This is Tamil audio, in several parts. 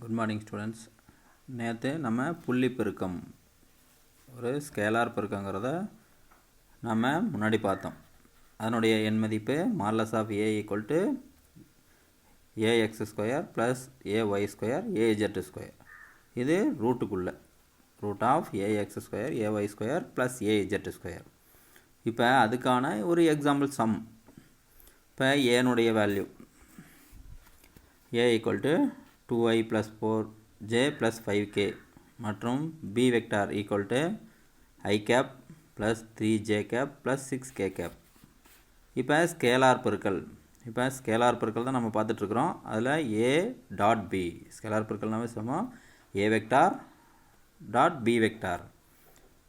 Good morning students. நேற்று நம்ம புள்ளி பெருக்கம் ஒரு ஸ்கேலார் பெருக்கங்கிறத நம்ம முன்னாடி பார்த்தோம். அதனுடைய எண் மதிப்பு modulus of A equal to A X square plus A Y square A Z square. இது ரூட்டுக்குள்ளே root of A X square A Y square plus A Z square. இப்போ அதுக்கான ஒரு எக்ஸாம்பிள் சம். இப்போ ஏனுடைய value A equal to 2i plus 4j plus 5k மற்றும் b vector equal to i cap plus 3j cap plus 6k cap. இப்போ ஸ்கேலார் பெருக்கல் தான் நம்ம பார்த்துட்ருக்குறோம். அதில் a டாட் b ஸ்கேலார் பெருக்கல்னாவே சமம் a vector dot b vector.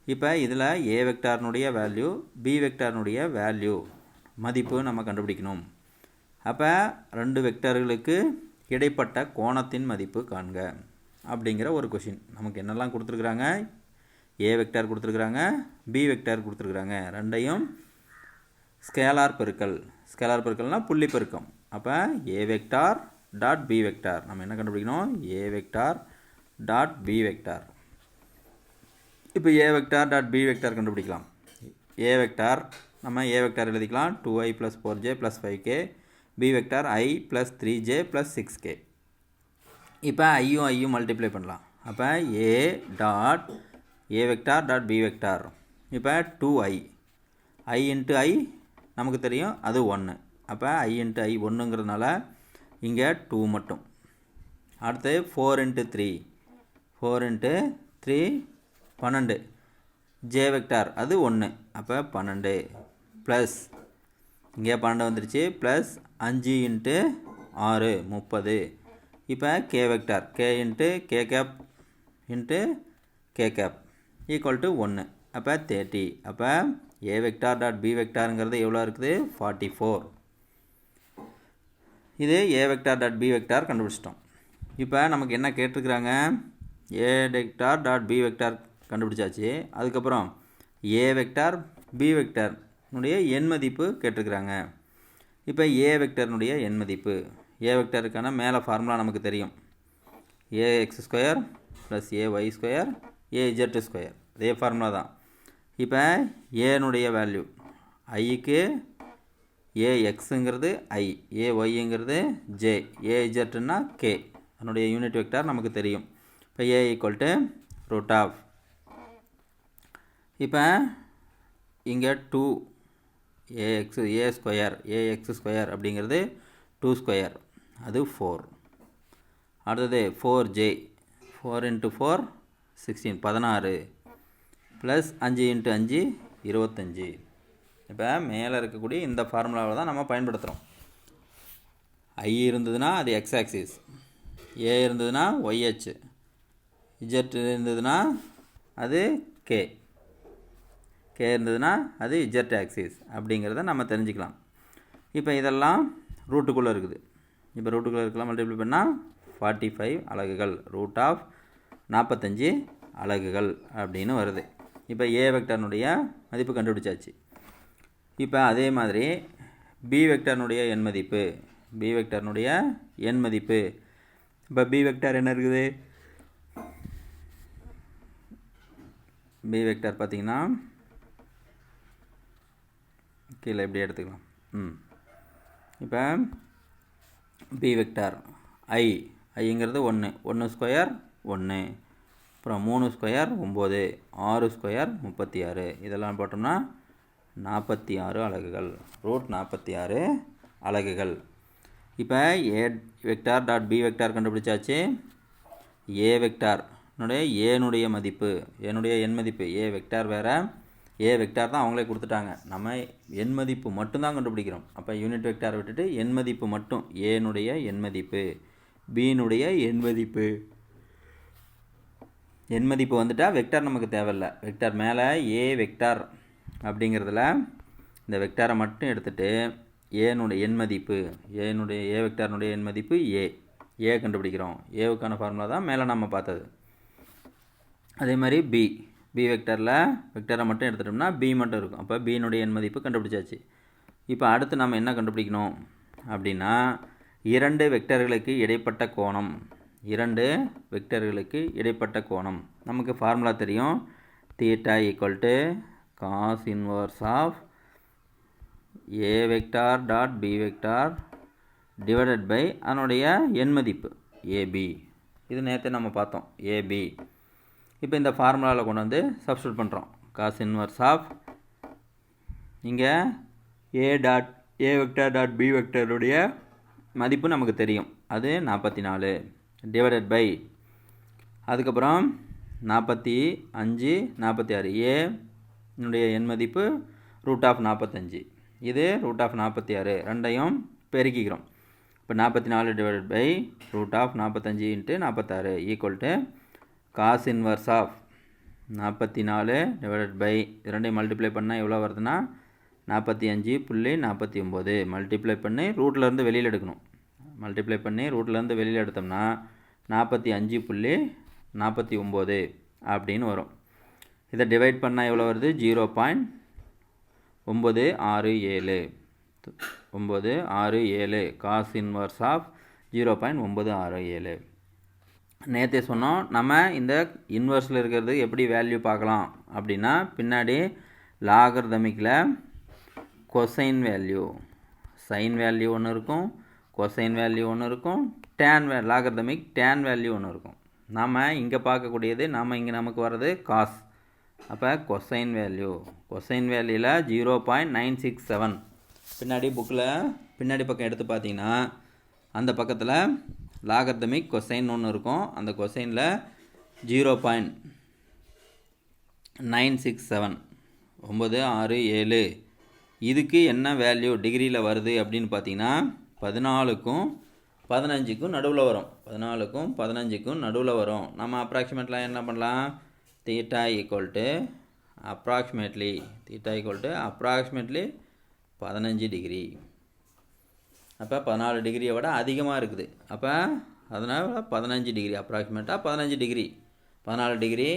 இப்போ இதில் a வெக்டார்னுடைய வேல்யூ b வெக்டார்னுடைய வேல்யூ மதிப்பு நம்ம கண்டுபிடிக்கணும். அப்போ ரெண்டு வெக்டார்களுக்கு இடைப்பட்ட கோணத்தின் மதிப்பு காண்க அப்படிங்கிற ஒரு கொஷின். நமக்கு என்னெல்லாம் கொடுத்துருக்குறாங்க? ஏ வெக்டார் கொடுத்துருக்குறாங்க, பி வெக்டார் கொடுத்துருக்குறாங்க. ரெண்டையும் ஸ்கேலார் பெருக்கல்னால் புள்ளி பெருக்கம். அப்போ A vector dot B vector நம்ம என்ன கண்டுபிடிக்கணும்? ஏ வெக்டார் டாட் பி வெக்டார். இப்போ A vector dot B vector கண்டுபிடிக்கலாம். ஏ வெக்டார் நம்ம ஏ வெக்டார் எழுதிக்கலாம் 2i + 4j + 5k. b vector i + 3j + 6k. இப்போ ஐயும் மல்டிப்ளை பண்ணலாம். அப்போ a dot a vector dot b vector. இப்போ 2i இன்ட்டு i நமக்கு தெரியும் அது 1. அப்போ i இன்ட்டு i 1ங்கிறதுனால இங்கே 2 மட்டும். அடுத்து 4 இன்ட்டு 3 12. j வெக்டார் அது 1. அப்போ 12 ப்ளஸ் இங்கே 12 வந்துருச்சு ப்ளஸ் 5 இன்ட்டு 6 30. இப்போ K vector K into K cap into K gap equal to 1. அப்போ 30. அப்போ ஏ வெக்டார் டாட் பி வெக்டாருங்கிறது எவ்வளோ இருக்குது? 44. இது ஏ வெக்டார் டாட் பி வெக்டார் கண்டுபிடிச்சிட்டோம். இப்போ நமக்கு என்ன கேட்டிருக்கிறாங்க? ஏ வெக்டார் டாட் பி வெக்டார் கண்டுபிடிச்சாச்சு. அதுக்கப்புறம் ஏ வெக்டார் பி வெக்டார் எண் மதிப்பு கேட்டிருக்கிறாங்க. இப்போ ஏ வெக்டர்னுடைய எண் மதிப்பு, ஏ வெக்டருக்கான மேலே ஃபார்முலா நமக்கு தெரியும். A X square plus A Y square A Z square. அதே ஃபார்முலா தான். இப்போ ஏனுடைய வேல்யூ ஐக்கு ஏஎக்ஸுங்கிறது ஐ, ஏஒய்ங்கிறது ஜே, ஏஜெட்னா கே. அதனுடைய யூனிட் வெக்டார் நமக்கு தெரியும். இப்போ A equal to root of. இப்போ இங்கே 2 ஏஎக்ஸ் ஸ்கொயர் அப்படிங்கிறது 2 ஸ்கொயர் அது 4. அடுத்தது 4j 4 இன்ட்டு 4 16 16 ப்ளஸ் 5 இன்ட்டு 5 25. இப்போ மேலே இருக்கக்கூடிய இந்த ஃபார்முலாவில் தான் நம்ம பயன்படுத்துகிறோம். ஐ இருந்ததுன்னா அது எக்ஸ் ஆக்சிஸ், ஏ இருந்ததுன்னா ஒய்ஹெச், இஜெட் இருந்ததுன்னா அது கே இருந்ததுன்னா அது இஜெட் ஆக்சிஸ் அப்படிங்கிறத நம்ம தெரிஞ்சுக்கலாம். இப்போ இதெல்லாம் ரூட்டுக்குள்ளே இருக்குது. இப்போ ரூட்டுக்குள்ளே இருக்கலாம் மல்டிப்ளை பண்ணால் 45 அலகுகள், ரூட் ஆஃப் 45 அலகுகள் அப்படின்னு வருது. இப்போ ஏ வெக்டர்னுடைய மதிப்பு கண்டுபிடிச்சாச்சு. இப்போ அதே மாதிரி பி வெக்டர்னுடைய எண் மதிப்பு, இப்போ பி வெக்டர் என்ன இருக்குது? பி வெக்டர் பார்த்திங்கன்னா கீழே எப்படி எடுத்துக்கலாம். இப்போ பி வெக்டார் ஐங்கிறது 1 ஸ்கொயர் 1, அப்புறம் 3 ஸ்கொயர் 9, 6 ஸ்கொயர் 36. இதெல்லாம் போட்டோம்னா 46 அலகுகள், ரூட் 46 அலகுகள். இப்போ A vector dot B vector கண்டுபிடிச்சாச்சு. ஏ வெக்டார் ஏனுடைய எண் மதிப்பு ஏ வெக்டார் வேறு, ஏ வெக்டார் தான் அவங்களே கொடுத்துட்டாங்க. நம்ம எண் மதிப்பு மட்டும்தான் கண்டுபிடிக்கிறோம். அப்போ யூனிட் வெக்டார் விட்டுட்டு எண் மதிப்பு மட்டும். ஏனுடைய எண் மதிப்பு, பியினுடைய எண் மதிப்பு வந்துட்டால் வெக்டார் நமக்கு தேவையில்லை. வெக்டார் மேலே ஏ வெக்டார் அப்படிங்கிறதுல இந்த வெக்டாரை மட்டும் எடுத்துகிட்டு ஏனுடைய எண் மதிப்பு, ஏ வெக்டார்னுடைய எண் மதிப்பு ஏ கண்டுபிடிக்கிறோம். ஏவுக்கான ஃபார்முலா தான் மேலே நம்ம பார்த்தது. அதே மாதிரி பி வெக்டரில் வெக்டரை மட்டும் எடுத்துட்டோம்னா பி மட்டும் இருக்கும். அப்போ பியினுடைய எண் மதிப்பு கண்டுபிடிச்சாச்சு. இப்போ அடுத்து நம்ம என்ன கண்டுபிடிக்கணும் அப்படின்னா, இரண்டு வெக்டர்களுக்கு இடைப்பட்ட கோணம் இரண்டு வெக்டர்களுக்கு இடைப்பட்ட கோணம். நமக்கு ஃபார்முலா தெரியும். Theta equal to cos inverse of A vector dot B vector divided by அதனுடைய எண் மதிப்பு ஏபி. இது நேற்று நம்ம பார்த்தோம் ஏபி. இப்போ இந்த ஃபார்முலாவில் கொண்டு வந்து சப்ஸ்டியூட் பண்ணுறோம். காஸ் இன்வர்ஸ் ஆஃப் இங்கே ஏ வெக்டார் டாட் பி வெக்டருடைய மதிப்பு நமக்கு தெரியும், அது 44 டிவைடட் பை அதுக்கப்புறம் 45 46 ஏனுடைய எண் மதிப்பு √45, இது √46, ரெண்டையும் பெருக்கிக்கிறோம். இப்போ 44 divided by √45 × 46 equal to cos inverse of 44 divided by ரெண்டையும் மல்டிப்ளை பண்ணால் எவ்வளோ வருதுன்னா 45.49 மல்டிப்ளை பண்ணி ரூட்லேருந்து வெளியில் எடுக்கணும். மல்டிப்ளை பண்ணி ரூட்லேருந்து வெளியில் எடுத்தோம்னா 45.49 அப்படின்னு வரும். இதை டிவைட் பண்ணால் எவ்வளோ வருது? 0.967 காஸ் இன்வர்ஸ் ஆஃப் 0.967. நேற்றே சொன்னோம் நம்ம இந்த இன்வர்ஸில் இருக்கிறது எப்படி வேல்யூ பார்க்கலாம் அப்படின்னா, பின்னாடி லாகர்தமிக்கில் கொசைன் வேல்யூ, சைன் வேல்யூ ஒன்று இருக்கும், கொசைன் வேல்யூ ஒன்று இருக்கும், லாகர்தமிக் டேன் வேல்யூ ஒன்று இருக்கும். நாம் இங்கே பார்க்கக்கூடியது நமக்கு வர்றது காஸ். அப்போ கொசைன் வேல்யூவில் 0.967. பின்னாடி பக்கம் எடுத்து பார்த்தீங்கன்னா அந்த பக்கத்தில் லாகர்தமிக் கொசைன் ஒன்று இருக்கும். அந்த கொசைனில் 0.967 967 இதுக்கு என்ன வேல்யூ டிகிரியில் வருது அப்படின்னு பார்த்தீங்கன்னா 14க்கும் 15க்கும் நடுவில் வரும். 14க்கும் 15க்கும் நடுவில் வரும். நம்ம அப்ராக்சிமேட்லாம் என்ன பண்ணலாம்? Theta equal to approximately 15 degree. அப்போ 14 டிகிரியை விட அதிகமாக இருக்குது. அப்போ அதனால் 15 டிகிரி, அப்ராக்சிமேட்டாக 15 டிகிரி, 14 டிகிரி.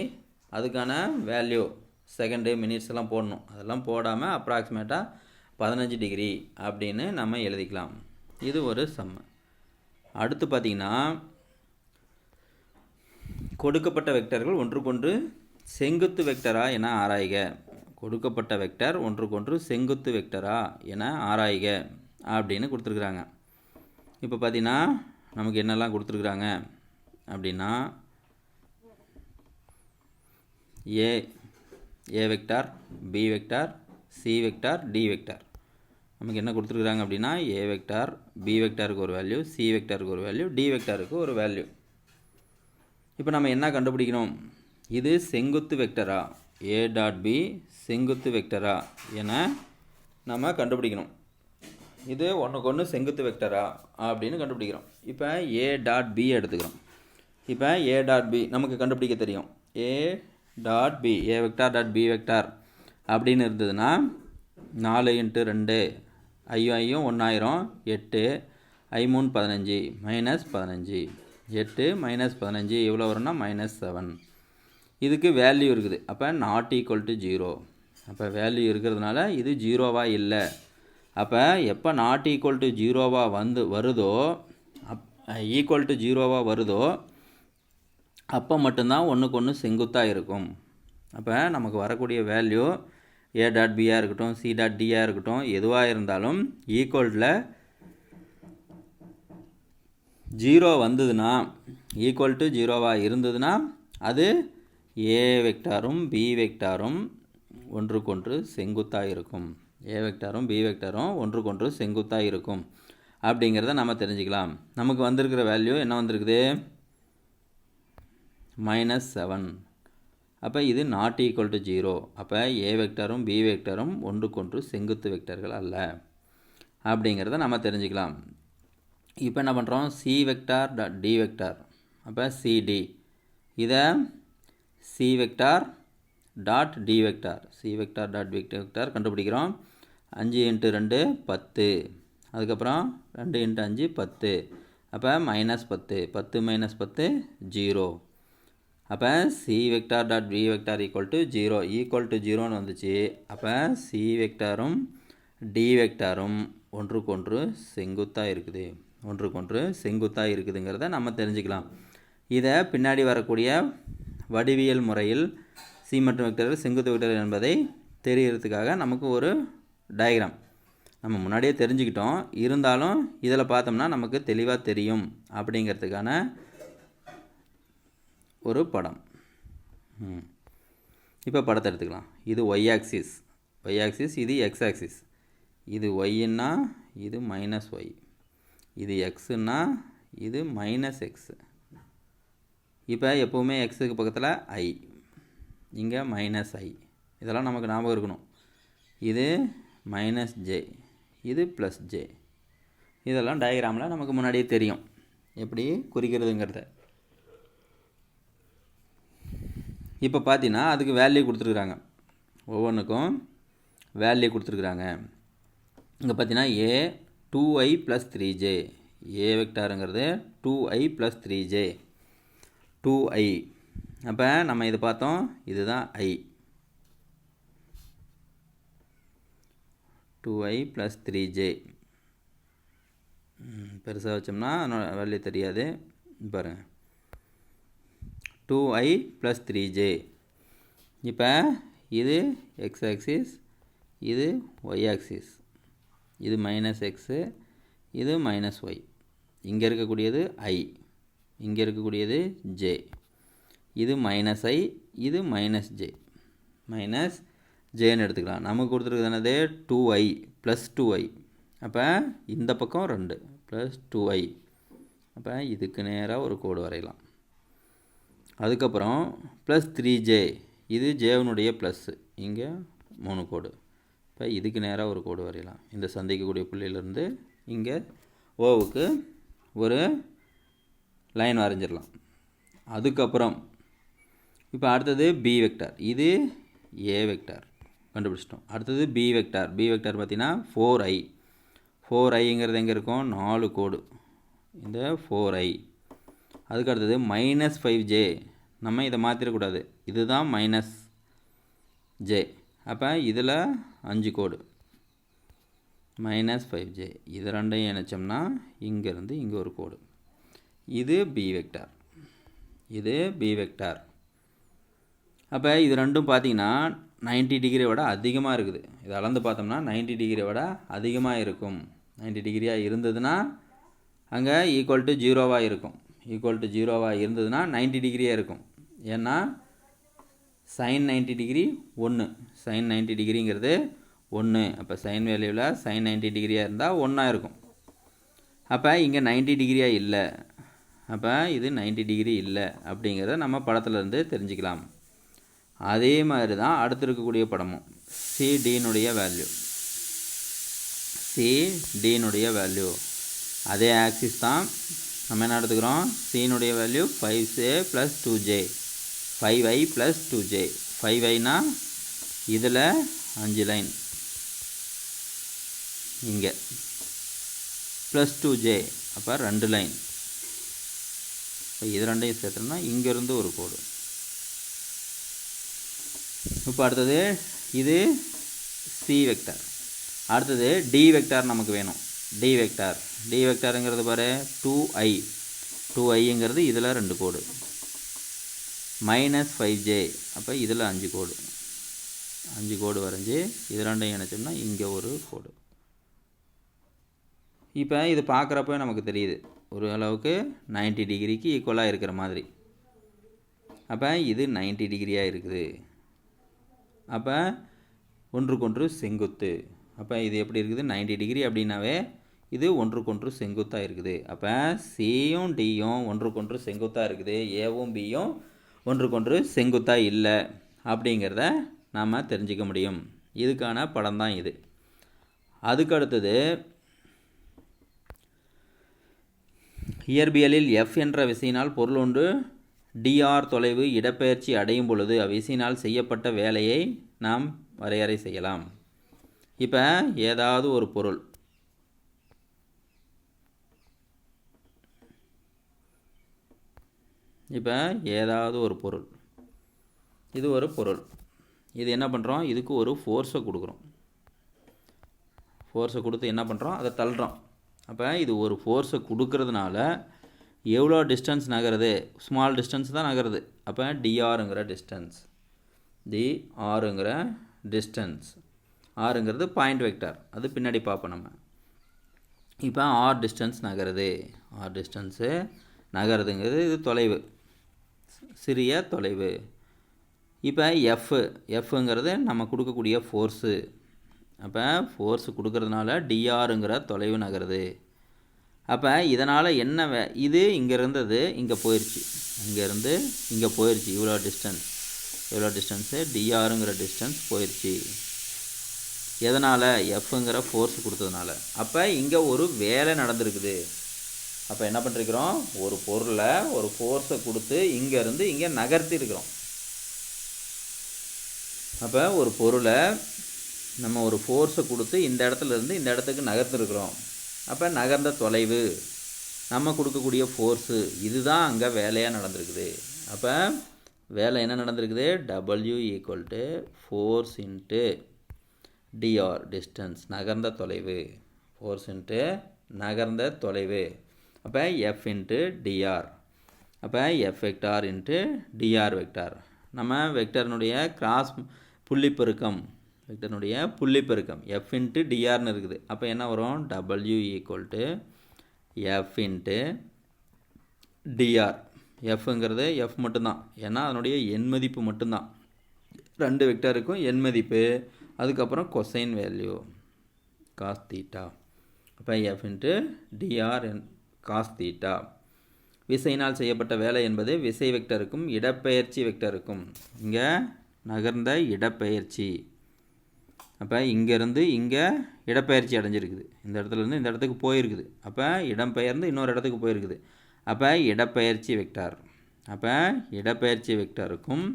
அதுக்கான வேல்யூ செகண்டு மினிட்ஸ் எல்லாம் போடணும். அதெல்லாம் போடாமல் அப்ராக்சிமேட்டாக 15 டிகிரி அப்படின்னு நம்ம எழுதிக்கலாம். இது ஒரு சம். அடுத்து பார்த்திங்கன்னா, கொடுக்கப்பட்ட வெக்டர்கள் ஒன்றுக்கொன்று செங்குத்து வெக்டரா என ஆராய்க. கொடுக்கப்பட்ட வெக்டர் ஒன்றுக்கொன்று செங்குத்து வெக்டரா என ஆராய்க அப்படின்னு கொடுத்துருக்குறாங்க. இப்போ பார்த்தீங்கன்னா நமக்கு என்னெல்லாம் கொடுத்துருக்குறாங்க அப்படின்னா, A vector, B vector, C vector, D vector. நமக்கு என்ன கொடுத்துருக்குறாங்க அப்படின்னா, ஏ வெக்டார், பி வெக்டாருக்கு ஒரு வேல்யூ, சி வெக்டாருக்கு ஒரு வேல்யூ, டி வெக்டாருக்கு ஒரு வேல்யூ. இப்போ நம்ம என்ன கண்டுபிடிக்கணும்? இது செங்குத்து வெக்டரா, ஏ டாட் பி செங்குத்து வெக்டரா என நம்ம கண்டுபிடிக்கணும். இது ஒன்றுக்கொன்று செங்குத்து வெக்டரா அப்படின்னு கண்டுபிடிக்கிறோம். இப்போ ஏ டாட் பி எடுத்துக்கிறோம். இப்போ ஏ டாட் பி நமக்கு கண்டுபிடிக்க தெரியும். A dot B, A vector dot B vector அப்படின்னு இருந்ததுன்னா 4 × 2 ஐயும் 1000 8 I3 15 -15 8 -15 எவ்வளோ வரும்னா -7. இதுக்கு வேல்யூ இருக்குது. அப்போ நாட் ஈக்குவல் டு 0. அப்போ வேல்யூ இருக்கிறதுனால இது ஜீரோவாக இல்லை. அப்போ எப்போ நாட் ஈக்குவல் டு ஜீரோவாக வருதோ அப்போ மட்டும்தான் ஒன்றுக்கு ஒன்று செங்குத்தாக இருக்கும். அப்போ நமக்கு வரக்கூடிய வேல்யூ ஏ டாட் பியாக இருக்கட்டும், சி டாட் டியாக இருக்கட்டும், எதுவாக இருந்தாலும் ஈக்குவலில் 0 வந்ததுன்னா, ஈக்குவல் டு 0வாக இருந்ததுன்னா அது ஏ வெக்டாரும் பி வெக்டாரும் ஒன்றுக்கொன்று செங்குத்தாக இருக்கும். ஏ வெக்டாரும் பி வெக்டாரும் ஒன்றுக்கொன்று செங்குத்தாக இருக்கும் அப்படிங்கிறத நம்ம தெரிஞ்சுக்கலாம். நமக்கு வந்திருக்கிற வேல்யூ என்ன வந்திருக்குது? -7. அப்போ இது நாட் ஈக்குவல் டு 0. அப்போ ஏ வெக்டாரும் பி வெக்டாரும் ஒன்றுக்கொன்று செங்குத்து வெக்டர்கள் அல்ல அப்படிங்கிறத நம்ம தெரிஞ்சுக்கலாம். இப்போ என்ன பண்ணுறோம்? C vector dot D vector, அப்போ சிடி, இதை C vector dot D vector, C vector dot D vector கண்டுபிடிக்கிறோம். 5 × 2 10, அதுக்கப்புறம் 2 × 5 10, அப்போ -10, 10 -10 0. அப்போ C vector dot B vector equal to 0, equal to 0ன்னு வந்துச்சு. அப்போ சி வெக்டாரும் டி வெக்டாரும் ஒன்றுக்கொன்று செங்குத்தாக இருக்குதுங்கிறத நம்ம தெரிஞ்சுக்கலாம். இதை பின்னாடி வரக்கூடிய வடிவியல் முறையில் சி மற்றும் வெக்டர்கள் செங்குத்து வெக்டர்கள் என்பதை தெரியறதுக்காக நமக்கு ஒரு டயக்ராம் நம்ம முன்னாடியே தெரிஞ்சுக்கிட்டோம், இருந்தாலும் இதில் பார்த்தோம்னா நமக்கு தெளிவாக தெரியும் அப்படிங்கிறதுக்கான ஒரு படம். இப்போ படத்தை எடுத்துக்கலாம். இது ஒய் ஆக்சிஸ், இது எக்ஸ் ஆக்சிஸ். இது ஒய்ன்னா இது மைனஸ் ஒய், இது எக்ஸுன்னா இது மைனஸ் எக்ஸு. இப்போ எப்போவுமே எக்ஸுக்கு பக்கத்தில் ஐ, இங்கே மைனஸ் ஐ, இதெல்லாம் நமக்கு ஞாபகம் இருக்கணும். இது மைனஸ் ஜே, இது ப்ளஸ் ஜே. இதெல்லாம் டயக்ராமில் நமக்கு முன்னாடியே தெரியும் எப்படி குறிக்கிறதுங்கிறத. இப்போ பார்த்தீங்கன்னா அதுக்கு வேல்யூ கொடுத்துருக்குறாங்க, ஒவ்வொன்றுக்கும் வேல்யூ கொடுத்துருக்குறாங்க. இங்கே பார்த்தீங்கன்னா ஏ 2i + 3j, ஏ வெக்டாருங்கிறது 2i + 3j, 2i. அப்போ நம்ம இது பார்த்தோம், இதுதான் i, 2i + 3j. பெருசாக வச்சோம்னா அதனோட வேல்யூ தெரியாது. பாருங்கள், 2i + 3j. இப்போ இது எக்ஸ் ஆக்சிஸ், இது ஒய் ஆக்சிஸ், இது மைனஸ் எக்ஸு, இது மைனஸ் ஒய். இங்கே இருக்கக்கூடியது ஐ, இங்கே இருக்கக்கூடியது ஜே. இது மைனஸ் ஐ, இது மைனஸ் ஜே, மைனஸ் ஜேன்னு எடுத்துக்கலாம். நமக்கு கொடுத்துருக்குது என்னது 2i + 2i. அப்போ இந்த பக்கம் 2 + 2i. அப்போ இதுக்கு நேராக ஒரு கோடு வரையலாம். அதுக்கப்புறம் ப்ளஸ் 3j, இது ஜேவனுடைய ப்ளஸ்ஸு, இங்கே 3 கோடு. இப்போ இதுக்கு நேராக ஒரு கோடு வரையலாம். இந்த சந்திக்கக்கூடிய புள்ளியிலேருந்து இங்கே ஓவுக்கு ஒரு லைன் வரைஞ்சிடலாம். அதுக்கப்புறம் இப்போ அடுத்தது பி வெக்டார், இது ஏ வெக்டார் கண்டுபிடிச்சிட்டோம். அடுத்தது பி வெக்டார் பார்த்திங்கன்னா 4i. 4iங்கிறது எங்கே இருக்கும், 4 கோடு, இந்த 4i. அதுக்கு அடுத்தது -5j, நம்ம இதை மாற்றிடக்கூடாது, இதுதான் மைனஸ் ஜே. அப்போ இதில் 5 கோடு, -5j. இது ரெண்டையும் இணைச்சோம்னா இங்கேருந்து இங்கே ஒரு கோடு. இது பி வெக்டார், இது பி வெக்டார். அப்போ இது ரெண்டும் பார்த்தீங்கன்னா 90 டிகிரியை விட அதிகமாக இருக்குது. இதை அளந்து பார்த்தோம்னா 90 டிகிரியை விட அதிகமாக இருக்கும். 90 டிகிரியாக இருந்ததுன்னா அங்கே ஈக்குவல் டு 0வாக இருக்கும். ஈக்குவல் டு 0வாக இருந்ததுன்னா 90 டிகிரியாக இருக்கும். ஏன்னா சைன் 90 டிகிரி 1, சைன் 90 டிகிரிங்கிறது 1. அப்போ சைன் வேல்யூவில் சைன் 90 டிகிரியாக இருந்தால் 1ஆக இருக்கும். அப்போ இங்கே 90 டிகிரியாக இல்லை, அப்போ இது 90 டிகிரி இல்லை அப்படிங்கிறத நம்ம படத்துலேருந்து தெரிஞ்சுக்கலாம். அதே மாதிரி தான் அடுத்து இருக்கக்கூடிய படமும் சிடினுடைய வேல்யூ, சிடினுடைய வேல்யூ அதே ஆக்சிஸ் தான். நம்ம என்ன எடுத்துக்கிறோம், சினுடைய value 5j + 2j, 5i + 2j. 5iனா இதில் 5 லைன், இங்கே ப்ளஸ் 2j, அப்போ 2 லைன். இப்போ இது ரெண்டையும் சேர்த்தோம்னா இங்கேருந்து ஒரு கோடு. இப்போ அடுத்தது இது சி வெக்டார். அடுத்தது டி வெக்டார் நமக்கு வேணும். டி வெக்டாருங்கிறது பாரு 2i, 2iங்கிறது இதில் 2 கோடு, -5j, அப்போ இதில் 5 கோடு, 5 கோடு வரைஞ்சி இது ரெண்டையும் இணைச்சோம்னா இங்கே ஒரு கோடு. இப்போ இது பார்க்குறப்ப நமக்கு தெரியுது ஒரு அளவுக்கு 90 டிகிரிக்கு ஈக்குவலாக இருக்கிற மாதிரி. அப்போ இது 90 டிகிரியாக இருக்குது. அப்போ ஒன்றுக்கொன்று செங்குத்து. அப்போ இது எப்படி இருக்குது, 90 டிகிரி அப்படின்னாவே இது ஒன்றுக்கொன்று செங்குத்தாக இருக்குது. அப்போ சியும் டியும் ஒன்றுக்கொன்று செங்குத்தாக இருக்குது, ஏவும் பியும் ஒன்றுக்கொன்று செங்குத்தாக இல்லை அப்படிங்கிறத நாம் தெரிஞ்சிக்க முடியும். இதுக்கான படம் தான் இது. அதுக்கு அடுத்தது இயற்பியலில் எஃப் என்ற விசையினால் பொருள் ஒன்று dr தொலைவு இடப்பெயர்ச்சி அடையும் பொழுது அவ்விசையினால் செய்யப்பட்ட வேலையை நாம் வரையறை செய்யலாம். இப்போ ஏதாவது ஒரு பொருள், இது ஒரு பொருள், இது என்ன பண்ணுறோம், இதுக்கு ஒரு ஃபோர்ஸை கொடுக்குறோம். ஃபோர்ஸை கொடுத்து என்ன பண்ணுறோம், அதை தள்ளுறோம். அப்போ இது ஒரு ஃபோர்ஸை கொடுக்கறதுனால எவ்வளோ டிஸ்டன்ஸ் நகருது, ஸ்மால் டிஸ்டன்ஸ் தான் நகருது. அப்போ டிஆருங்கிற டிஸ்டன்ஸ், டிஆருங்கிற டிஸ்டன்ஸ், ஆருங்கிறது பாயிண்ட் வெக்டார், அது பின்னாடி பார்ப்போம் நம்ம. இப்போ ஆர் டிஸ்டன்ஸ் நகருது, ஆர் டிஸ்டன்ஸு நகருதுங்கிறது இது தொலைவு, சிறிய தொலைவு. இப்போ எஃப்ங்கிறது நம்ம கொடுக்கக்கூடிய ஃபோர்ஸு. அப்போ ஃபோர்ஸு கொடுக்கறதுனால டிஆருங்கிற தொலைவு நகருது. அப்போ இதனால் என்ன இது இங்கே இருந்தது இங்கே போயிடுச்சு, இங்கேருந்து இங்கே போயிடுச்சு. இவ்வளோ டிஸ்டன்ஸு டிஆருங்கிற டிஸ்டன்ஸ் போயிடுச்சு. எதனால்? எஃப்ங்கிற ஃபோர்ஸ் கொடுத்ததுனால. அப்போ இங்கே ஒரு வேலை நடந்திருக்குது. அப்போ என்ன பண்ணிருக்கிறோம், ஒரு பொருளை ஒரு ஃபோர்ஸை கொடுத்து இங்கேருந்து இங்கே நகர்த்திருக்கிறோம். அப்போ ஒரு பொருளை நம்ம ஒரு ஃபோர்ஸை கொடுத்து இந்த இடத்துலேருந்து இந்த இடத்துக்கு நகர்த்திருக்கிறோம். அப்போ நகர்ந்த தொலைவு, நம்ம கொடுக்கக்கூடிய ஃபோர்ஸு, இதுதான் அங்கே வேலையாக நடந்திருக்குது. அப்போ வேலை என்ன நடந்திருக்குது, W = force into DR distance, நகர்ந்த தொலைவு, ஃபோர்ஸ் இன்ட்டு நகர்ந்த தொலைவு. அப்போ எஃப் இன்ட்டு டிஆர். அப்போ F vector into DR vector. நம்ம வெக்டர்னுடைய கிராஸ் புள்ளிப்பெருக்கம், வெக்டர்னுடைய புள்ளிப்பெருக்கம் எஃப் இன்ட்டு டிஆர்னு இருக்குது. அப்போ என்ன வரும், W = எஃப் இன்ட்டு டிஆர். எஃப்ங்கிறது எஃப் மட்டும்தான், ஏன்னா அதனுடைய எண் மதிப்பு மட்டும்தான். ரெண்டு வெக்டருக்கும் எண் மதிப்பு, அதுக்கப்புறம் கொசைன் வேல்யூ காஸ் தீட்டா. அப்போ F into DR cos theta. விசையினால் செய்யப்பட்ட வேலை என்பது விசை வெக்டருக்கும் இடப்பெயர்ச்சி வெக்டருக்கும். இங்கே நகர்ந்த இடப்பெயர்ச்சி. அப்போ இங்கேருந்து இங்கே இடப்பெயர்ச்சி அடைஞ்சிருக்குது, இந்த இடத்துலேருந்து இந்த இடத்துக்கு போயிருக்குது. அப்போ இடம்பெயர்ந்து இன்னொரு இடத்துக்கு போயிருக்குது. அப்போ இடப்பெயர்ச்சி வெக்டார். அப்போ இடப்பெயர்ச்சி வெக்டருக்கும்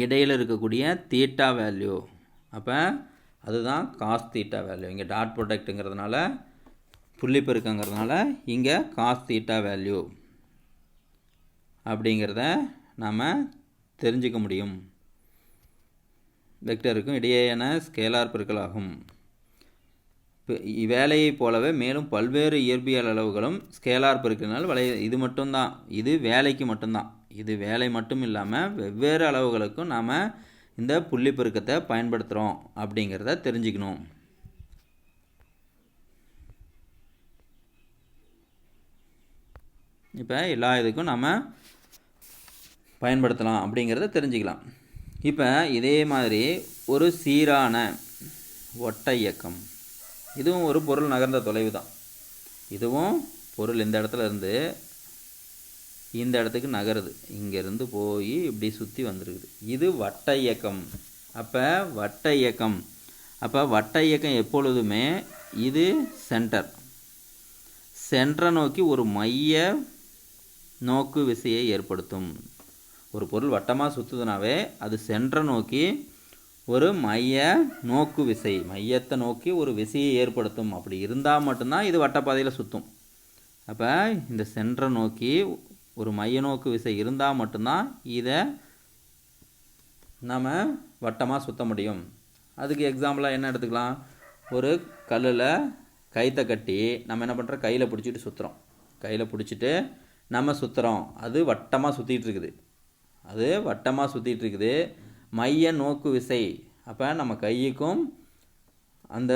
இடையில் இருக்கக்கூடிய தீட்டா வேல்யூ, அப்போ அதுதான் காஸ் தீட்டா வேல்யூ. இங்கே டாட் ப்ராடக்ட்டுங்கிறதுனால, புள்ளி பெருக்கங்கிறதுனால இங்கே காஸ் தீட்டா வேல்யூ அப்படிங்கிறத நாம் தெரிஞ்சுக்க முடியும். வெக்டருக்கும் இடையேயான ஸ்கேலார் பெருக்கலாகும். வேலையைப் போலவே மேலும் பல்வேறு இயற்பியல் அளவுகளும் ஸ்கேலார் பெருக்கினால் இது மட்டும்தான், இது வேலைக்கு மட்டும்தான். இது வேலை மட்டும் இல்லாமல் வெவ்வேறு அளவுகளுக்கும் நாம் இந்த புள்ளி பெருக்கத்தை பயன்படுத்துகிறோம் அப்படிங்கிறத தெரிஞ்சுக்கணும். இப்போ எல்லா இதுக்கும் நாம் பயன்படுத்தலாம் அப்படிங்கிறத தெரிஞ்சுக்கலாம். இப்போ இதே மாதிரி ஒரு சீரான ஒட்ட இயக்கம், இதுவும் ஒரு பொருள் நகர்ந்த தொலைவு தான். இதுவும் பொருள் இந்த இடத்துல இருந்து இந்த இடத்துக்கு நகருது, இங்கேருந்து போய் இப்படி சுற்றி வந்துருக்குது. இது வட்ட இயக்கம். அப்போ வட்ட இயக்கம், அப்போ வட்ட இயக்கம் எப்பொழுதுமே இது சென்டரை நோக்கி ஒரு மைய நோக்கு விசையை ஏற்படுத்தும். ஒரு பொருள் வட்டமாக சுற்றுதுனாவே அது சென்டரை நோக்கி ஒரு மைய நோக்கு விசை, மையத்தை நோக்கி ஒரு விசையை ஏற்படுத்தும். அப்படி இருந்தால் மட்டும்தான் இது வட்டப்பாதையில் சுற்றும். அப்போ இந்த சென்டரை நோக்கி ஒரு மைய நோக்கு விசை இருந்தால் மட்டும்தான் இதை நம்ம வட்டமாக சுற்ற முடியும். அதுக்கு எக்ஸாம்பிளாக என்ன எடுத்துக்கலாம், ஒரு கல்லில் கைத்தை கட்டி நம்ம என்ன பண்ணுறோம், கையில் பிடிச்சிட்டு சுற்றுறோம். கையில் பிடிச்சிட்டு நம்ம சுற்றுறோம், அது வட்டமாக சுற்றிட்டு இருக்குது. அது வட்டமாக சுற்றிட்டு இருக்குது, மைய நோக்கு விசை. அப்போ நம்ம கைக்கும் அந்த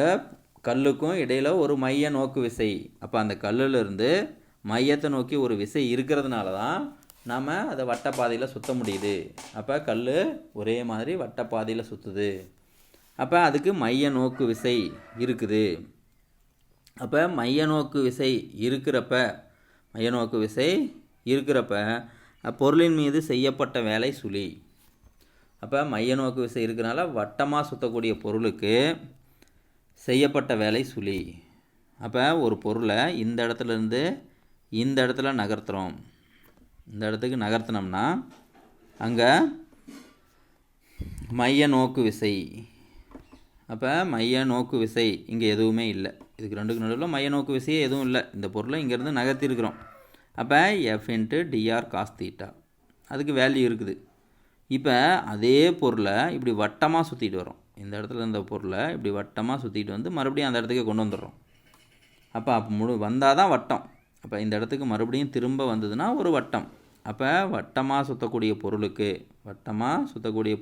கல்லுக்கும் இடையில் ஒரு மைய நோக்கு விசை. அப்போ அந்த கல்லிலிருந்து மையத்தை நோக்கி ஒரு விசை இருக்கிறதுனால தான் நாம் அதை வட்டப்பாதையில் சுற்ற முடியுது. அப்போ கல் ஒரே மாதிரி வட்டப்பாதையில் சுற்றுது. அப்போ அதுக்கு மைய நோக்கு விசை இருக்குது. அப்போ மைய நோக்கு விசை இருக்கிறப்ப பொருளின் மீது செய்யப்பட்ட வேலை சுழி. அப்போ மைய நோக்கு விசை இருக்கிறனால வட்டமாக சுற்றக்கூடிய பொருளுக்கு செய்யப்பட்ட வேலை சுழி. அப்போ ஒரு பொருளை இந்த இடத்துலேருந்து இந்த இடத்துல நகர்த்துகிறோம், இந்த இடத்துக்கு நகர்த்தினோம்னா அங்கே மைய நோக்கு விசை. அப்போ மைய நோக்கு விசை இங்கே எதுவுமே இல்லை, இதுக்கு ரெண்டுக்கு நடுவில் மைய நோக்கு விசையே எதுவும் இல்லை. இந்த பொருளை இங்கேருந்து நகர்த்திருக்கிறோம். அப்போ F into DR cos theta, அதுக்கு வேல்யூ இருக்குது. இப்போ அதே பொருளை இப்படி வட்டமாக சுற்றிட்டு வரோம், இந்த இடத்துல இருந்த பொருளை இப்படி வட்டமாக சுற்றிட்டு வந்து மறுபடியும் அந்த இடத்துக்கு கொண்டு வந்துடுறோம். அப்போ வந்தால் தான் வட்டம். அப்போ இந்த இடத்துக்கு மறுபடியும் திரும்ப வந்ததுன்னா ஒரு வட்டம். அப்போ வட்டமாக சுற்றக்கூடிய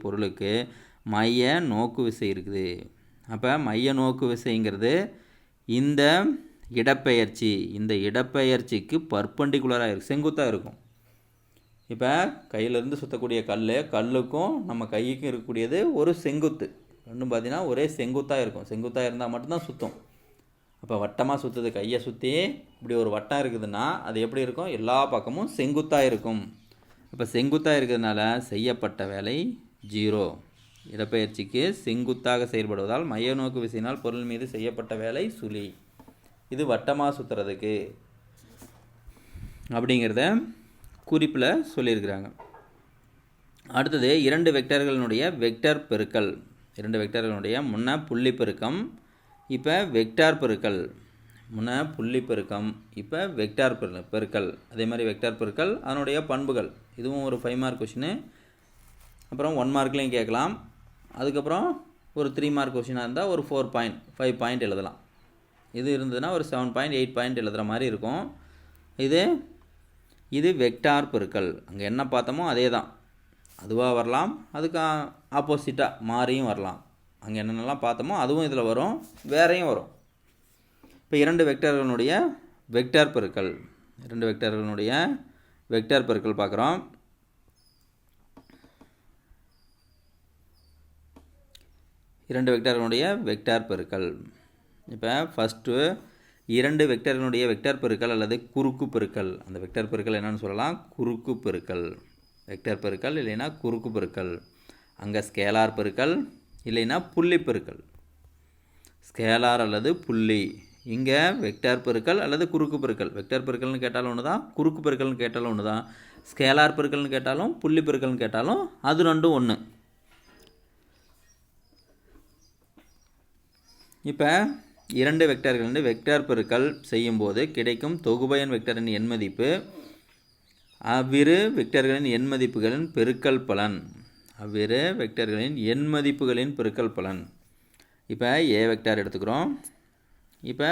பொருளுக்கு மைய நோக்கு விசை இருக்குது. அப்போ மைய நோக்கு விசைங்கிறது இந்த இடப்பெயர்ச்சிக்கு பர்பண்டிகுலராக இருக்கும், செங்குத்தாக இருக்கும். இப்போ கையிலேருந்து சுற்றக்கூடிய கல்லுக்கும் நம்ம கைக்கும் இருக்கக்கூடியது ஒரு செங்குத்து. ரெண்டும் பார்த்தீங்கன்னா ஒரே செங்குத்தாக இருக்கும். செங்குத்தாக இருந்தால் மட்டும்தான் சுற்றும். அப்போ வட்டமாக சுற்றுது, கையை சுற்றி இப்படி ஒரு வட்டம் இருக்குதுன்னா அது எப்படி இருக்கும்? எல்லா பக்கமும் செங்குத்தாக இருக்கும். அப்போ செங்குத்தாக இருக்கிறதுனால செய்யப்பட்ட வேலை 0. இடப்பெயர்ச்சிக்கு செங்குத்தாக செயல்படுவதால் மைய நோக்கு விசையினால் பொருள் மீது செய்யப்பட்ட வேலை சுழி. இது வட்டமாக சுற்றுறதுக்கு அப்படிங்கிறத குறிப்பில் சொல்லியிருக்கிறாங்க. அடுத்தது 2 வெக்டர்களுடைய வெக்டர் பெருக்கல். 2 வெக்டர்களுடைய முன்ன புள்ளி பெருக்கம், இப்போ வெக்டார் பெருக்கல். முன்ன புள்ளி பெருக்கம், இப்போ வெக்டார் பெருக்கல். அதே மாதிரி வெக்டார் பெருக்கல் அதனுடைய பண்புகள். இதுவும் ஒரு 5 மார்க் கொஷினு. அப்புறம் 1 மார்க்லேயும் கேட்கலாம். அதுக்கப்புறம் ஒரு 3 மார்க் கொஷினாக இருந்தால் ஒரு 5 பாயிண்ட் எழுதலாம். இது இருந்ததுன்னா ஒரு 7 பாயிண்ட் 8 பாயிண்ட் எழுதுகிற மாதிரி இருக்கும். இது வெக்டார் பெருக்கல். அங்கே என்ன பார்த்தோமோ அதே தான், அதுவாக வரலாம், அதுக்கு ஆப்போசிட்டாக மாறியும் வரலாம். அங்கே என்னென்னலாம் பார்த்தோமோ அதுவும் இதில் வரும், வேறையும் வரும். இப்போ 2 வெக்டர்களுடைய வெக்டார் பெருக்கல். 2 வெக்டர்களுடைய வெக்டார் பெருக்கல் பார்க்குறோம். வெக்டார் பெருக்கல். இப்போ ஃபஸ்ட்டு 2 வெக்டர்களுடைய வெக்டார் பெருக்கல் அல்லது குறுக்கு பெருக்கல். அந்த வெக்டார் பெருக்கல் என்னென்னு சொல்லலாம்? குறுக்கு பெருக்கல். வெக்டார் பெருக்கல் இல்லைன்னா குறுக்கு பெருக்கல். அங்கே ஸ்கேலார் பெருக்கல் இல்லைன்னா புள்ளி பெருக்கல். ஸ்கேலார் அல்லது புள்ளி. இங்கே வெக்டார் பெருக்கல் அல்லது குறுக்கு பெருக்கல். வெக்டார் பெருக்கல்னு கேட்டாலும் ஒன்று தான், குறுக்கு பெருக்கல்னு கேட்டாலும் ஒன்று தான். ஸ்கேலார் பெருக்கல்னு கேட்டாலும் புள்ளி பெருக்கல்னு கேட்டாலும் அது ரெண்டும் ஒன்று. இப்போ 2 வெக்டர்கள் வெக்டார் பெருக்கல் செய்யும்போது கிடைக்கும் தொகுபயன் வெக்டரின் எண் மதிப்பு அவ்விரு வெக்டர்களின் எண் மதிப்புகளின் பெருக்கல் பலன். இப்போ ஏ வெக்டார் எடுத்துக்கிறோம். இப்போ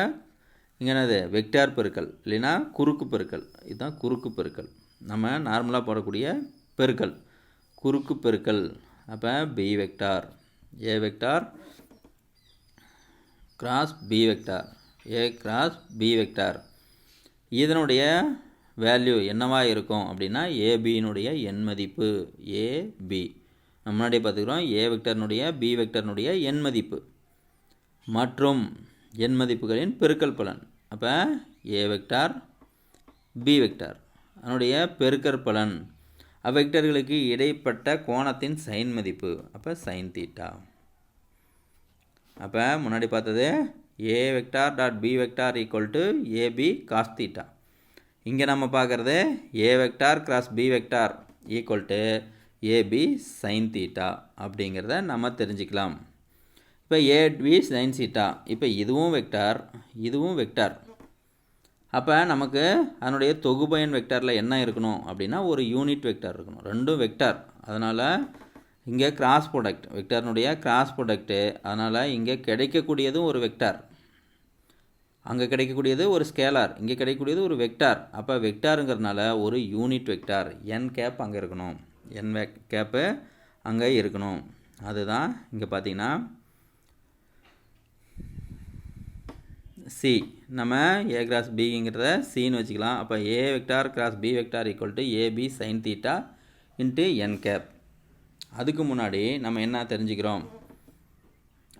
இங்கே என்னது? வெக்டார் பெருக்கல் இல்லைன்னா குறுக்கு பெருக்கல். இதுதான் குறுக்கு பெருக்கல், நம்ம நார்மலாக போடக்கூடிய பெருக்கல், குறுக்கு பெருக்கல். அப்போ B vector, A vector cross B vector, A cross B vector. இதனுடைய வேல்யூ என்னவாக இருக்கும் அப்படின்னா ஏபியினுடைய எண் மதிப்பு. ஏபி நம்ம முன்னாடியே பார்த்துக்கிறோம். ஏ வெக்டர்னுடைய பி வெக்டர்னுடைய எண் மதிப்பு மற்றும் எண் மதிப்புகளின் பெருக்கல் பலன். அப்போ ஏ வெக்டார் பி வெக்டார் அதனுடைய பெருக்கல் பலன். அவ்வெக்டர்களுக்கு இடைப்பட்ட கோணத்தின் சைன் மதிப்பு. அப்போ சைன் தீட்டா. அப்போ முன்னாடி பார்த்தது A vector dot B vector equal to AB cos theta. இங்கே நம்ம பார்க்குறது A vector cross B vector equal to AB sine theta அப்படிங்கிறத நம்ம தெரிஞ்சுக்கலாம். இப்போ ஏபி சைன் தீட்டா. இப்போ இதுவும் வெக்டார், இதுவும் வெக்டார். அப்போ நமக்கு அதனுடைய தொகுபயன் வெக்டாரில் என்ன இருக்கணும் அப்படின்னா ஒரு யூனிட் வெக்டார் இருக்கணும். ரெண்டும் வெக்டார், அதனால் இங்கே கிராஸ் ப்ராடக்ட், வெக்டார்னுடைய கிராஸ் ப்ராடக்ட்டு. அதனால் இங்கே கிடைக்கக்கூடியதும் ஒரு வெக்டார், அங்கே கிடைக்கக்கூடியது ஒரு ஸ்கேலார், இங்கே கிடைக்கக்கூடியது ஒரு வெக்டார். அப்போ வெக்டாருங்கிறதுனால ஒரு யூனிட் வெக்டார் என் கேப் அங்கே இருக்கணும், என் கேப்பு அங்கே இருக்கணும். அதுதான் இங்கே பார்த்தீங்கன்னா சி. நம்ம ஏ கிராஸ் பிங்கிறத சின்னு வச்சுக்கலாம். அப்போ A vector cross B vector equal to AB sine theta into N cap. அதுக்கு முன்னாடி நம்ம என்ன தெரிஞ்சுக்கிறோம்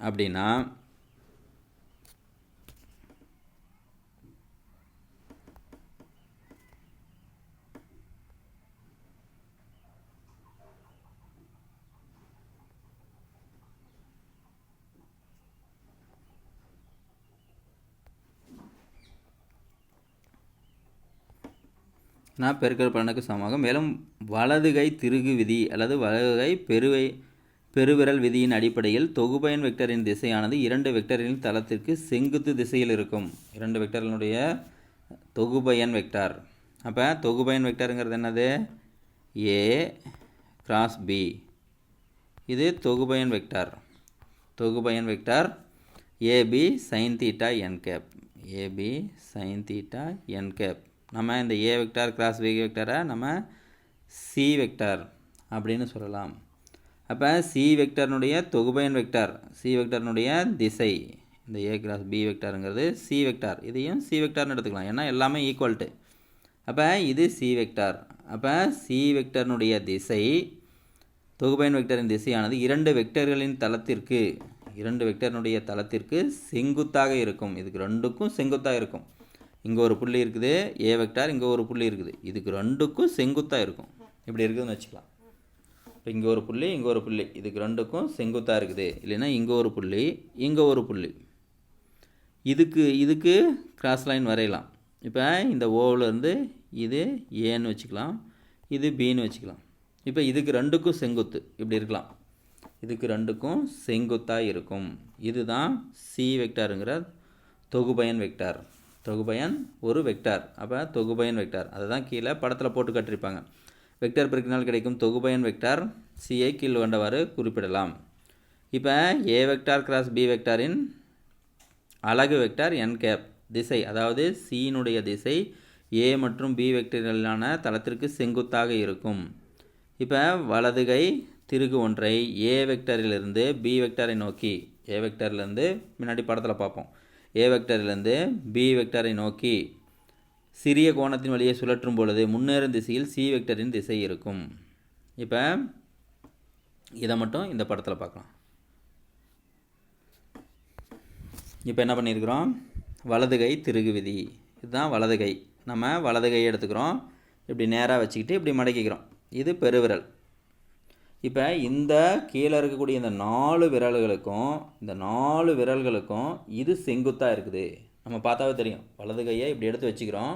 அப்படின்னா பெருக்கல் பலனுக்கு சமமாக. மேலும் வலதுகை திருகு விதி அல்லது வலதுகை பெருவிரல் விதியின் அடிப்படையில் தொகுபயன் வெக்டரின் திசையானது 2 வெக்டர்களின் தளத்திற்கு செங்குத்து திசையில் இருக்கும். 2 வெக்டர்களுடைய தொகுபயன் வெக்டார். அப்போ தொகுபயன் வெக்டருங்கிறது என்னது? A cross B. இது தொகுபயன் வெக்டார். தொகுபயன் vector AB sine theta N cap. AB sine theta N cap. நம்ம இந்த ஏ வெக்டார் கிராஸ் பி வெக்டாரை நம்ம சி வெக்டார் அப்படின்னு சொல்லலாம். அப்போ சி வெக்டாரினுடைய தொகுபயன் வெக்டார், சி வெக்டாரினுடைய திசை, இந்த ஏ கிராஸ் பி வெக்டாருங்கிறது சி வெக்டார், இதையும் சி வெக்டார்னு எடுத்துக்கலாம், ஏன்னா எல்லாமே ஈக்குவல்ட்டு. அப்போ இது சி வெக்டார். அப்போ சி வெக்டர்னுடைய திசை தொகுபயன் வெக்டரின் திசையானது இரண்டு வெக்டர்களின் தளத்திற்கு, இரண்டு வெக்டர்னுடைய தளத்திற்கு செங்குத்தாக இருக்கும். இதுக்கு ரெண்டுக்கும் செங்குத்தாக இருக்கும். இங்கே ஒரு புள்ளி இருக்குது ஏ வெக்டார், இங்கே ஒரு புள்ளி இருக்குது, இதுக்கு ரெண்டுக்கும் செங்குத்தாக இருக்கும். இப்படி இருக்குதுன்னு வச்சுக்கலாம். இப்போ இங்கே ஒரு புள்ளி, இங்கே ஒரு புள்ளி, இதுக்கு ரெண்டுக்கும் செங்குத்தாக இருக்குது. இல்லைன்னா இங்கே ஒரு புள்ளி, இங்கே ஒரு புள்ளி, இதுக்கு கிராஸ் லைன் வரையலாம். இப்போ இந்த ஓவிலேருந்து இது ஏன்னு வச்சுக்கலாம், இது பின்னு வச்சுக்கலாம். இப்போ இதுக்கு ரெண்டுக்கும் செங்குத்து இப்படி இருக்கலாம், இதுக்கு ரெண்டுக்கும் செங்குத்தாக இருக்கும். இதுதான் சி வெக்டாருங்கிற தொகுபயன் வெக்டார். தொகுபயன் ஒரு வெக்டார், அப்போ தொகுபயன் வெக்டார் அதை தான் கீழே படத்தில் போட்டு கட்டிருப்பாங்க. வெக்டார் பெருக்கினால் கிடைக்கும் தொகுபயன் வெக்டார் சியை கீழ் கண்டவாறு குறிப்பிடலாம். இப்போ ஏ வெக்டார் கிராஸ் பி வெக்டாரின் அலகு வெக்டார் என் கேப் திசை, அதாவது சியினுடைய திசை ஏ மற்றும் பி வெக்டர்களான தளத்திற்கு செங்குத்தாக இருக்கும். இப்போ வலதுகை திருகு ஒன்றை ஏ வெக்டரிலிருந்து பி வெக்டரை நோக்கி, ஏ வெக்டர்லேருந்து முன்னாடி படத்தில் பார்ப்போம், ஏ வெக்டரிலிருந்து பி வெக்டரை நோக்கி சிறிய கோணத்தின் வழியே சுழற்றும் பொழுது முன்னேறும் திசையில் சி வெக்டரின் திசை இருக்கும். இப்போ இதை மட்டும் இந்த படத்தில் பார்க்கலாம். இப்போ என்ன பண்ணியிருக்கிறோம், வலதுகை திருகு விதி, இதுதான் வலதுகை. நம்ம வலதுகையை எடுத்துக்கிறோம், இப்படி நேராக வச்சுக்கிட்டு இப்படி மடக்கிக்கிறோம், இது பெருவிரல். இப்போ இந்த கீழே இருக்கக்கூடிய இந்த 4 விரல்களுக்கும் இந்த 4 விரல்களுக்கும் இது செங்குத்தாக இருக்குது. நம்ம பார்த்தாவே தெரியும். வலது கையை இப்படி எடுத்து வச்சுக்கிறோம்,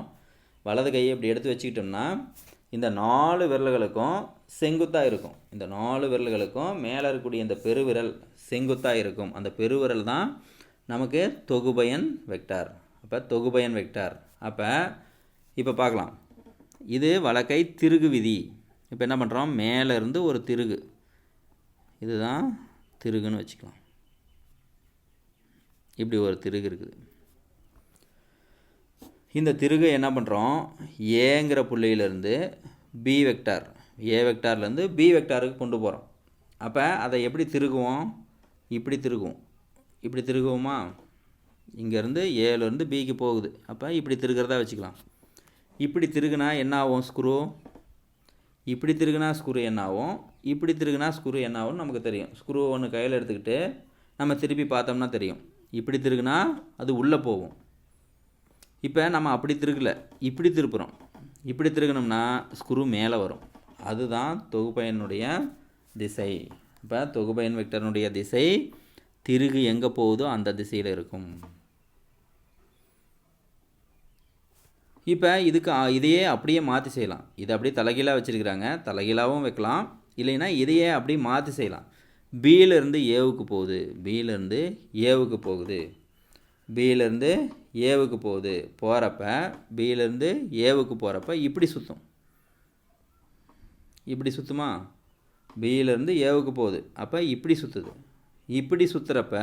வலது கையை இப்படி எடுத்து வச்சுக்கிட்டோம்னா இந்த 4 விரல்களுக்கும் செங்குத்தாக இருக்கும். இந்த 4 விரல்களுக்கும் மேலே இருக்கக்கூடிய இந்த பெருவிரல் செங்குத்தாக இருக்கும். அந்த பெருவிரல் தான் நமக்கு தொகுபயன் வெக்டார். அப்போ தொகுபயன் வெக்டார். அப்போ இப்போ பார்க்கலாம், இது வலக்கை திருகு விதி. இப்போ என்ன பண்ணுறோம், மேலே இருந்து ஒரு திருகு, இதுதான் திருகுன்னு வச்சுக்கலாம். இப்படி ஒரு திருகு இருக்குது. இந்த திருகு என்ன பண்ணுறோம், ஏங்கிற புள்ளியிலேருந்து பி வெக்டார், ஏ வெக்டார்லேருந்து பி வெக்டாருக்கு கொண்டு போகிறோம். அப்போ அதை எப்படி திருகுவோம், இப்படி திருகுவோம். இப்படி திருகுவோமா, இங்கேருந்து ஏலேருந்து பிக்கு போகுது. அப்போ இப்படி திருகிறதா வச்சுக்கலாம். இப்படி திருகுனா என்ன ஆகும், ஸ்க்ரூ இப்படி திருகுனா ஸ்க்ரூ என்ன ஆகும், இப்படி திருகுனா ஸ்க்ரூ என்ன ஆகும்னு நமக்கு தெரியும். ஸ்க்ரூ ஒன்று கையில் எடுத்துக்கிட்டு நம்ம திருப்பி பார்த்தோம்னா தெரியும். இப்படி திருகுனா அது உள்ளே போகும். இப்போ நம்ம அப்படி திருகலை, இப்படி திருப்புறோம். இப்படி திருகணும்னா ஸ்க்ரூ மேலே வரும். அதுதான் தொகுபயனுடைய திசை. இப்போ தொகுபயன் வெக்டர்னுடைய திசை திருகு எங்கே போகுதோ அந்த திசையில் இருக்கும். இப்போ இதுக்கு இதையே அப்படியே மாற்றி செய்யலாம். இதை அப்படியே தலைகீழாக வச்சுருக்கிறாங்க, தலைகீழாகவும் வைக்கலாம். இல்லைன்னா இதையே அப்படியே மாற்றி செய்யலாம். பியிலேருந்து ஏவுக்கு போகுது, பியிலேருந்து ஏவுக்கு போகுது, பியிலேருந்து ஏவுக்கு போகுது. போகிறப்ப பியிலேருந்து ஏவுக்கு போகிறப்ப இப்படி சுற்றும், இப்படி சுற்றுமா, பியிலேருந்து ஏவுக்கு போகுது. அப்போ இப்படி சுற்றுது. இப்படி சுற்றுறப்ப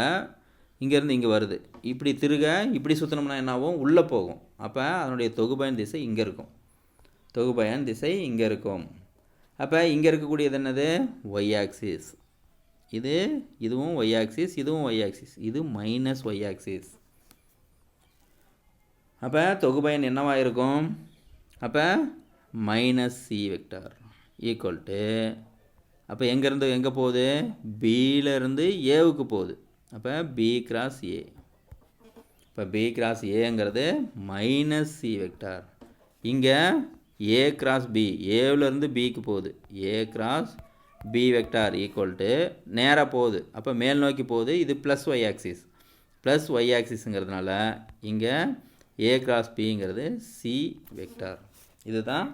இங்கேருந்து இங்கே வருது. இப்படி திருக இப்படி சுற்றினோம்னா என்ன ஆகும், உள்ளே போகும். அப்போ அதனுடைய தொகுபயன் திசை இங்கே இருக்கும், தொகுபயன் திசை இங்கே இருக்கும். அப்போ இங்கே இருக்கக்கூடியது என்னது, ஒய் ஆக்சிஸ். இதுவும் ஒய் ஆக்சிஸ், இதுவும் ஒய் ஆக்சிஸ், இது மைனஸ் ஒய் ஆக்சிஸ். அப்போ தொகுபயன் என்னவாக இருக்கும், அப்போ minus C vector equal to, அப்போ எங்கேருந்து எங்கே போகுது, பியிலேருந்து ஏவுக்கு போகுது. அப்போ பி கிராஸ் ஏ. இப்போ பி கிராஸ் ஏங்கிறது மைனஸ் சி வெக்டார். இங்கே ஏ கிராஸ் பி, ஏவிலேருந்து பிக்கு போகுது, A cross B vector equal to நேராக போகுது. அப்போ மேல் நோக்கி போகுது, இது plus Y axis. Plus Y ஆக்சிஸுங்கிறதுனால இங்கே ஏ கிராஸ் பிங்கிறது சி வெக்டார். இதுதான்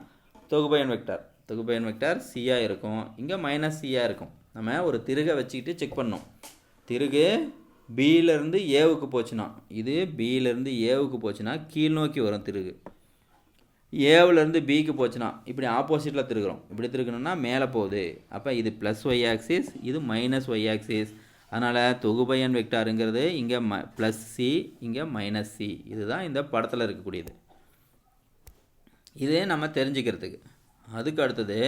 தொகுபயன் வெக்டார். தொகுபயன் வெக்டார் சியாக இருக்கும், இங்கே மைனஸ் சியாக இருக்கும். நம்ம ஒரு திருகை வச்சுக்கிட்டு செக் பண்ணோம். திருகு பியிலேருந்து ஏவுக்கு போச்சுன்னா, இது பியிலேருந்து ஏவுக்கு போச்சுன்னா கீழ் நோக்கி வரும் திருகு. ஏவிலேருந்து பிக்கு போச்சுன்னா இப்படி ஆப்போசிட்டில் திருகுறோம். இப்படி திருகணும்னா மேலே போகுது. அப்போ இது ப்ளஸ் ஒய் ஆக்சிஸ், இது மைனஸ் ஒய் ஆக்சிஸ். அதனால் தொகுபயன் வெக்டாருங்கிறது இங்கே ப்ளஸ் சி, இங்கே மைனஸ் சி. இதுதான் இந்த படத்தில் இருக்கக்கூடியது. இதே நம்ம தெரிஞ்சுக்கிறதுக்கு. அதுக்கு அடுத்தது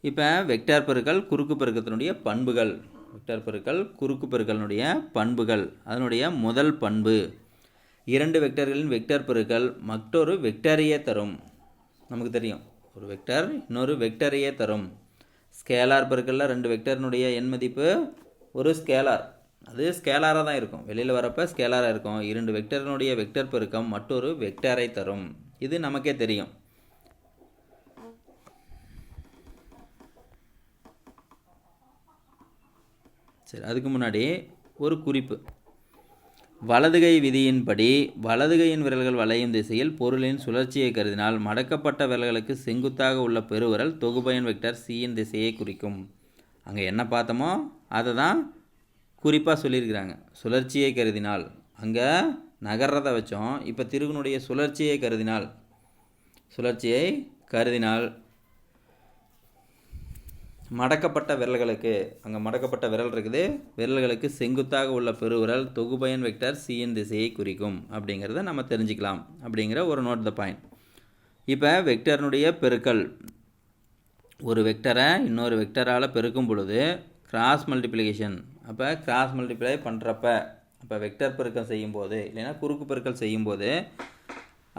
இப்போ வெக்டார் பெருக்கல் குறுக்கு பெருக்கத்தினுடைய பண்புகள். வெக்டார் பெருக்கல் குறுக்கு பெருக்கலினுடைய பண்புகள். அதனுடைய முதல் பண்பு, 2 வெக்டர்களின் வெக்டர் பெருக்கல் மற்றொரு வெக்டரையே தரும். நமக்கு தெரியும், ஒரு வெக்டர் இன்னொரு வெக்டரையே தரும். ஸ்கேலார் பெருக்கல்ல 2 வெக்டர்னுடைய எண் மதிப்பு ஒரு ஸ்கேலார், அது ஸ்கேலாராக தான் இருக்கும். வெளியில் வரப்போ ஸ்கேலாராக இருக்கும். 2 வெக்டர்னுடைய வெக்டர் பெருக்கம் மற்றொரு வெக்டரை தரும். இது நமக்கே தெரியும். சரி, அதுக்கு முன்னாடி ஒரு குறிப்பு. வலதுகை விதியின்படி வலதுகையின் விரல்கள் வளையும் திசையில் பொருளின் சுழற்சியை கருதினால் மடக்கப்பட்ட விரல்களுக்கு செங்குத்தாக உள்ள பெருவிரல் தொகுபயன் வெக்டர் சியின் திசையை குறிக்கும். அங்கே என்ன பார்த்தோமோ அதை தான் குறிப்பாக சொல்லியிருக்கிறாங்க. சுழற்சியை கருதினால் அங்கே நகர்றதை வச்சோம். இப்போ திருகுனுடைய சுழற்சியை கருதினால் மடக்கப்பட்ட விரல்களுக்கு, அங்கே மடக்கப்பட்ட விரல் இருக்குது, விரல்களுக்கு செங்குத்தாக உள்ள பெருவிரல் தொகுபயன் வெக்டர் சியின் திசையை குறிக்கும் அப்படிங்கிறத நம்ம தெரிஞ்சுக்கலாம். அப்படிங்கிற ஒரு நோட் த பாயிண்ட். இப்போ வெக்டர்னுடைய பெருக்கல், ஒரு வெக்டரை இன்னொரு வெக்டரால் பெருக்கும் பொழுது கிராஸ் மல்டிப்ளிகேஷன். அப்போ கிராஸ் மல்டிப்ளை பண்ணுறப்ப, அப்போ வெக்டர் பெருக்கம் செய்யும்போது இல்லைன்னா குறுக்கு பெருக்கல் செய்யும்போது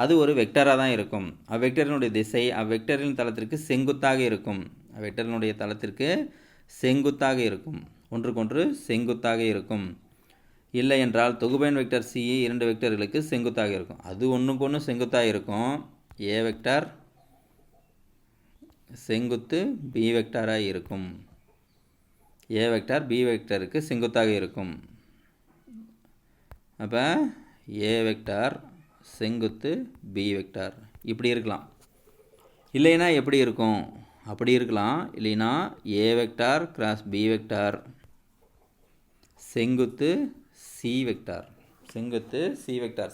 அது ஒரு வெக்டராக தான் இருக்கும். அவ்வெக்டரினுடைய திசை அவ்வெக்டரின் தளத்திற்கு செங்குத்தாக இருக்கும். வெக்டரினுடைய தளத்திற்கு செங்குத்தாக இருக்கும், ஒன்றுக்கொன்று செங்குத்தாக இருக்கும். இல்லை என்றால் தொகுபயன் வெக்டர் சி 2 வெக்டர்களுக்கு செங்குத்தாக இருக்கும். அது ஒன்றுக்கொன்று செங்குத்தாக இருக்கும். ஏ வெக்டர் செங்குத்து பி வெக்டராக இருக்கும். ஏ வெக்டர் பி வெக்டருக்கு செங்குத்தாக இருக்கும். அப்போ ஏ வெக்டர் செங்குத்து பி வெக்டர் இப்படி இருக்கலாம். இல்லைன்னா எப்படி இருக்கும்? அப்படி இருக்கலாம். இல்லைன்னா A vector cross B vector செங்குத்து சி வெக்டார்.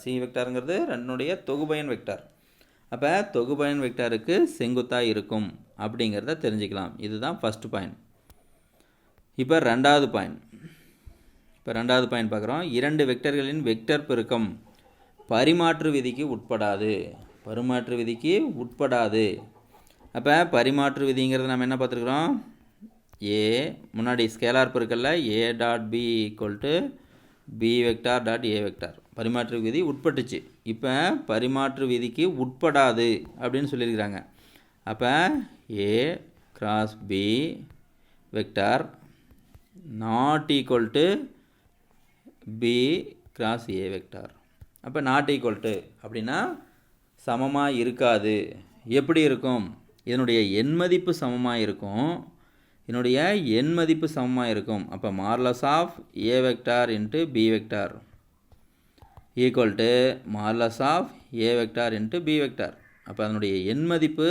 சி வெக்டாருங்கிறது ரெண்டுடைய தொகுபயன் வெக்டார். அப்போ தொகுபயன் வெக்டாருக்கு செங்குத்தாக இருக்கும் அப்படிங்கிறத தெரிஞ்சுக்கலாம். இதுதான் ஃபஸ்ட்டு பாயிண்ட். இப்போ ரெண்டாவது பாயிண்ட் பார்க்குறோம். 2 வெக்டர்களின் வெக்டர் பெருக்கம் பரிமாற்று விதிக்கு உட்படாது. அப்போ பரிமாற்று விதிங்கிறது நம்ம என்ன பார்த்துருக்குறோம்? ஏ முன்னாடி ஸ்கேலார் பெருக்கல்ல A dot B equal to B vector dot A vector பரிமாற்று விதி உட்பட்டுச்சு. இப்போ பரிமாற்று விதிக்கு உட்படாது அப்படின்னு சொல்லியிருக்கிறாங்க. அப்போ A cross B vector not equal to B cross A vector. அப்போ நாட் ஈக்குவல் டு அப்படின்னா சமமாக இருக்காது. எப்படி இருக்கும்? இதனுடைய எண் மதிப்பு சமமாக இருக்கும். அப்போ modulus of A vector into B vector equal to modulus of A vector into B vector. அப்போ அதனுடைய எண் மதிப்பு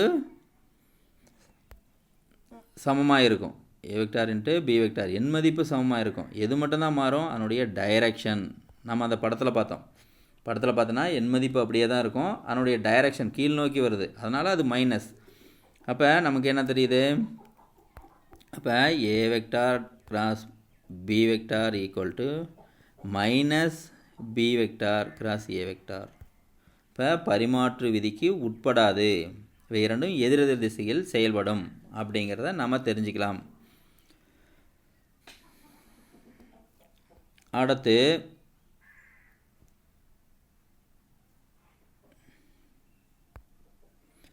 சமமாக இருக்கும். A vector into B vector எண் மதிப்பு சமமாக இருக்கும். எது மட்டும்தான் மாறும்? அதனுடைய டைரக்ஷன். நம்ம அந்த படத்தில் பார்த்தோன்னா எண் மதிப்பு அப்படியே தான் இருக்கும். அதனுடைய டைரக்ஷன் கீழ் நோக்கி வருது, அதனால் அது மைனஸ். அப்போ நமக்கு என்ன தெரியுது? அப்போ A vector cross B vector equal to minus B vector cross A vector. இப்போ பரிமாற்று விதிக்கு உட்படாது. இவை இரண்டும் எதிரெதிர் திசையில் செயல்படும் அப்படிங்கிறத நம்ம தெரிஞ்சுக்கலாம். அடுத்து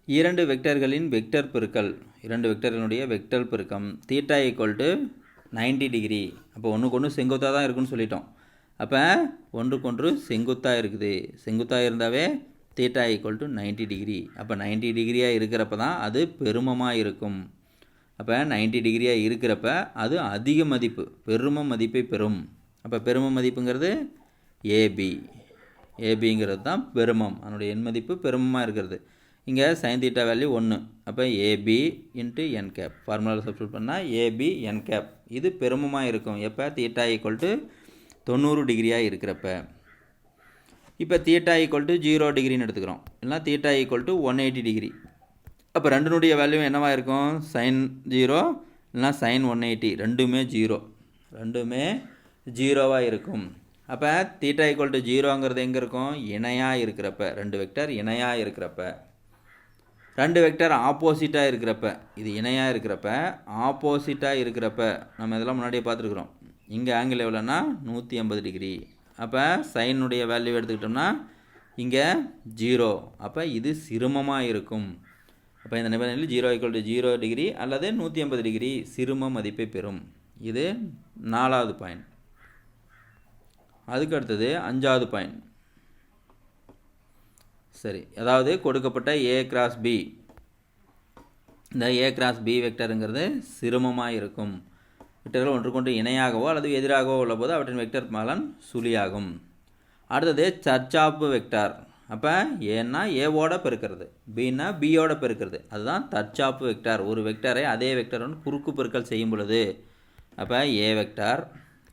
இரண்டு வெக்டர்களின் வெக்டர் பெருக்கல், 2 வெக்டர்களுடைய வெக்டர் பெருக்கம் தீட்டா ஈக்குவல் டு 90 டிகிரி. அப்போ ஒன்றுக்கொன்று செங்குத்தாக தான் இருக்குன்னு சொல்லிட்டோம். அப்போ ஒன்றுக்கொன்று செங்குத்தாக இருக்குது. செங்குத்தாக இருந்தாவே தீட்டா ஈக்குவல் டு 90 டிகிரி. அப்போ 90 டிகிரியாக இருக்கிறப்ப தான் அது பெருமமாக இருக்கும். அப்போ 90 டிகிரியாக இருக்கிறப்ப அது அதிக மதிப்பு, பெரும மதிப்பை பெறும். அப்போ பெரும மதிப்புங்கிறது ஏபிங்கிறது தான் பெருமம். அதனுடைய எண் மதிப்பு பெருமமாக இருக்கிறது. இங்கே சைன் தீட்டா வேல்யூ 1. அப்போ ஏபி இன்ட்டு என் கேப் ஃபார்முலாவில் சப்ஸ்டியூட் பண்ணால் ஏபி என் கேப். இது பெருமமாக இருக்கும் எப்போ? தீட்டா ஈக்குவல் டு 90 டிகிரியாக இருக்கிறப்ப. இப்போ தீட்டா ஈக்குவல் டு 0 டிகிரின்னு எடுத்துக்கிறோம். இல்லைனா தீட்டா ஈக்குவல் டு 180 டிகிரி. அப்போ ரெண்டுனுடைய வேல்யூ என்னவாக இருக்கும்? சைன் 0 இல்லைனா சைன் 180 ரெண்டுமே 0 இருக்கும். அப்போ தீட்டா ஈக்குவல் டு ஜீரோங்கிறது எங்கே இருக்கும்? இணையாக இருக்கிறப்ப, ரெண்டு வெக்டர் இணையாக இருக்கிறப்ப, ரெண்டு வெக்டர் ஆப்போசிட்டாக இருக்கிறப்ப, இது இணையாக இருக்கிறப்ப ஆப்போசிட்டாக இருக்கிறப்ப நம்ம இதெல்லாம் முன்னாடியே பார்த்துருக்குறோம். இங்கே ஆங்கிள் எவ்வளோன்னா 180 டிகிரி. அப்போ சைனுடைய வேல்யூ எடுத்துக்கிட்டோம்னா இங்கே 0. அப்போ இது சிறுமமாக இருக்கும். அப்போ இந்த நிபந்தனையில் 0 ஈக்குவல் டு 0 டிகிரி அல்லது 180 டிகிரி சிறும மதிப்பை பெறும். இது 4வது பாயிண்ட். அதுக்கு அடுத்தது 5வது பாயிண்ட். சரி, அதாவது கொடுக்கப்பட்ட A கிராஸ் B, இந்த A கிராஸ் B வெக்டருங்கிறது சிறுமமாக இருக்கும். வெக்டர்கள் ஒன்றுக்கொன்று இணையாகவோ அல்லது எதிராகவோ உள்ள போது அவற்றின் வெக்டர் பலன் சுழியாகும். அடுத்தது தற்சார்பு வெக்டார். அப்போ ஏன்னா ஏவோட பெருக்கிறது, பின்னா பியோட பெருக்கிறது, அதுதான் தற்சார்பு வெக்டார். ஒரு வெக்டரை அதே வெக்டருடன் குறுக்கு பெருக்கல் செய்யும் பொழுது அப்போ A vector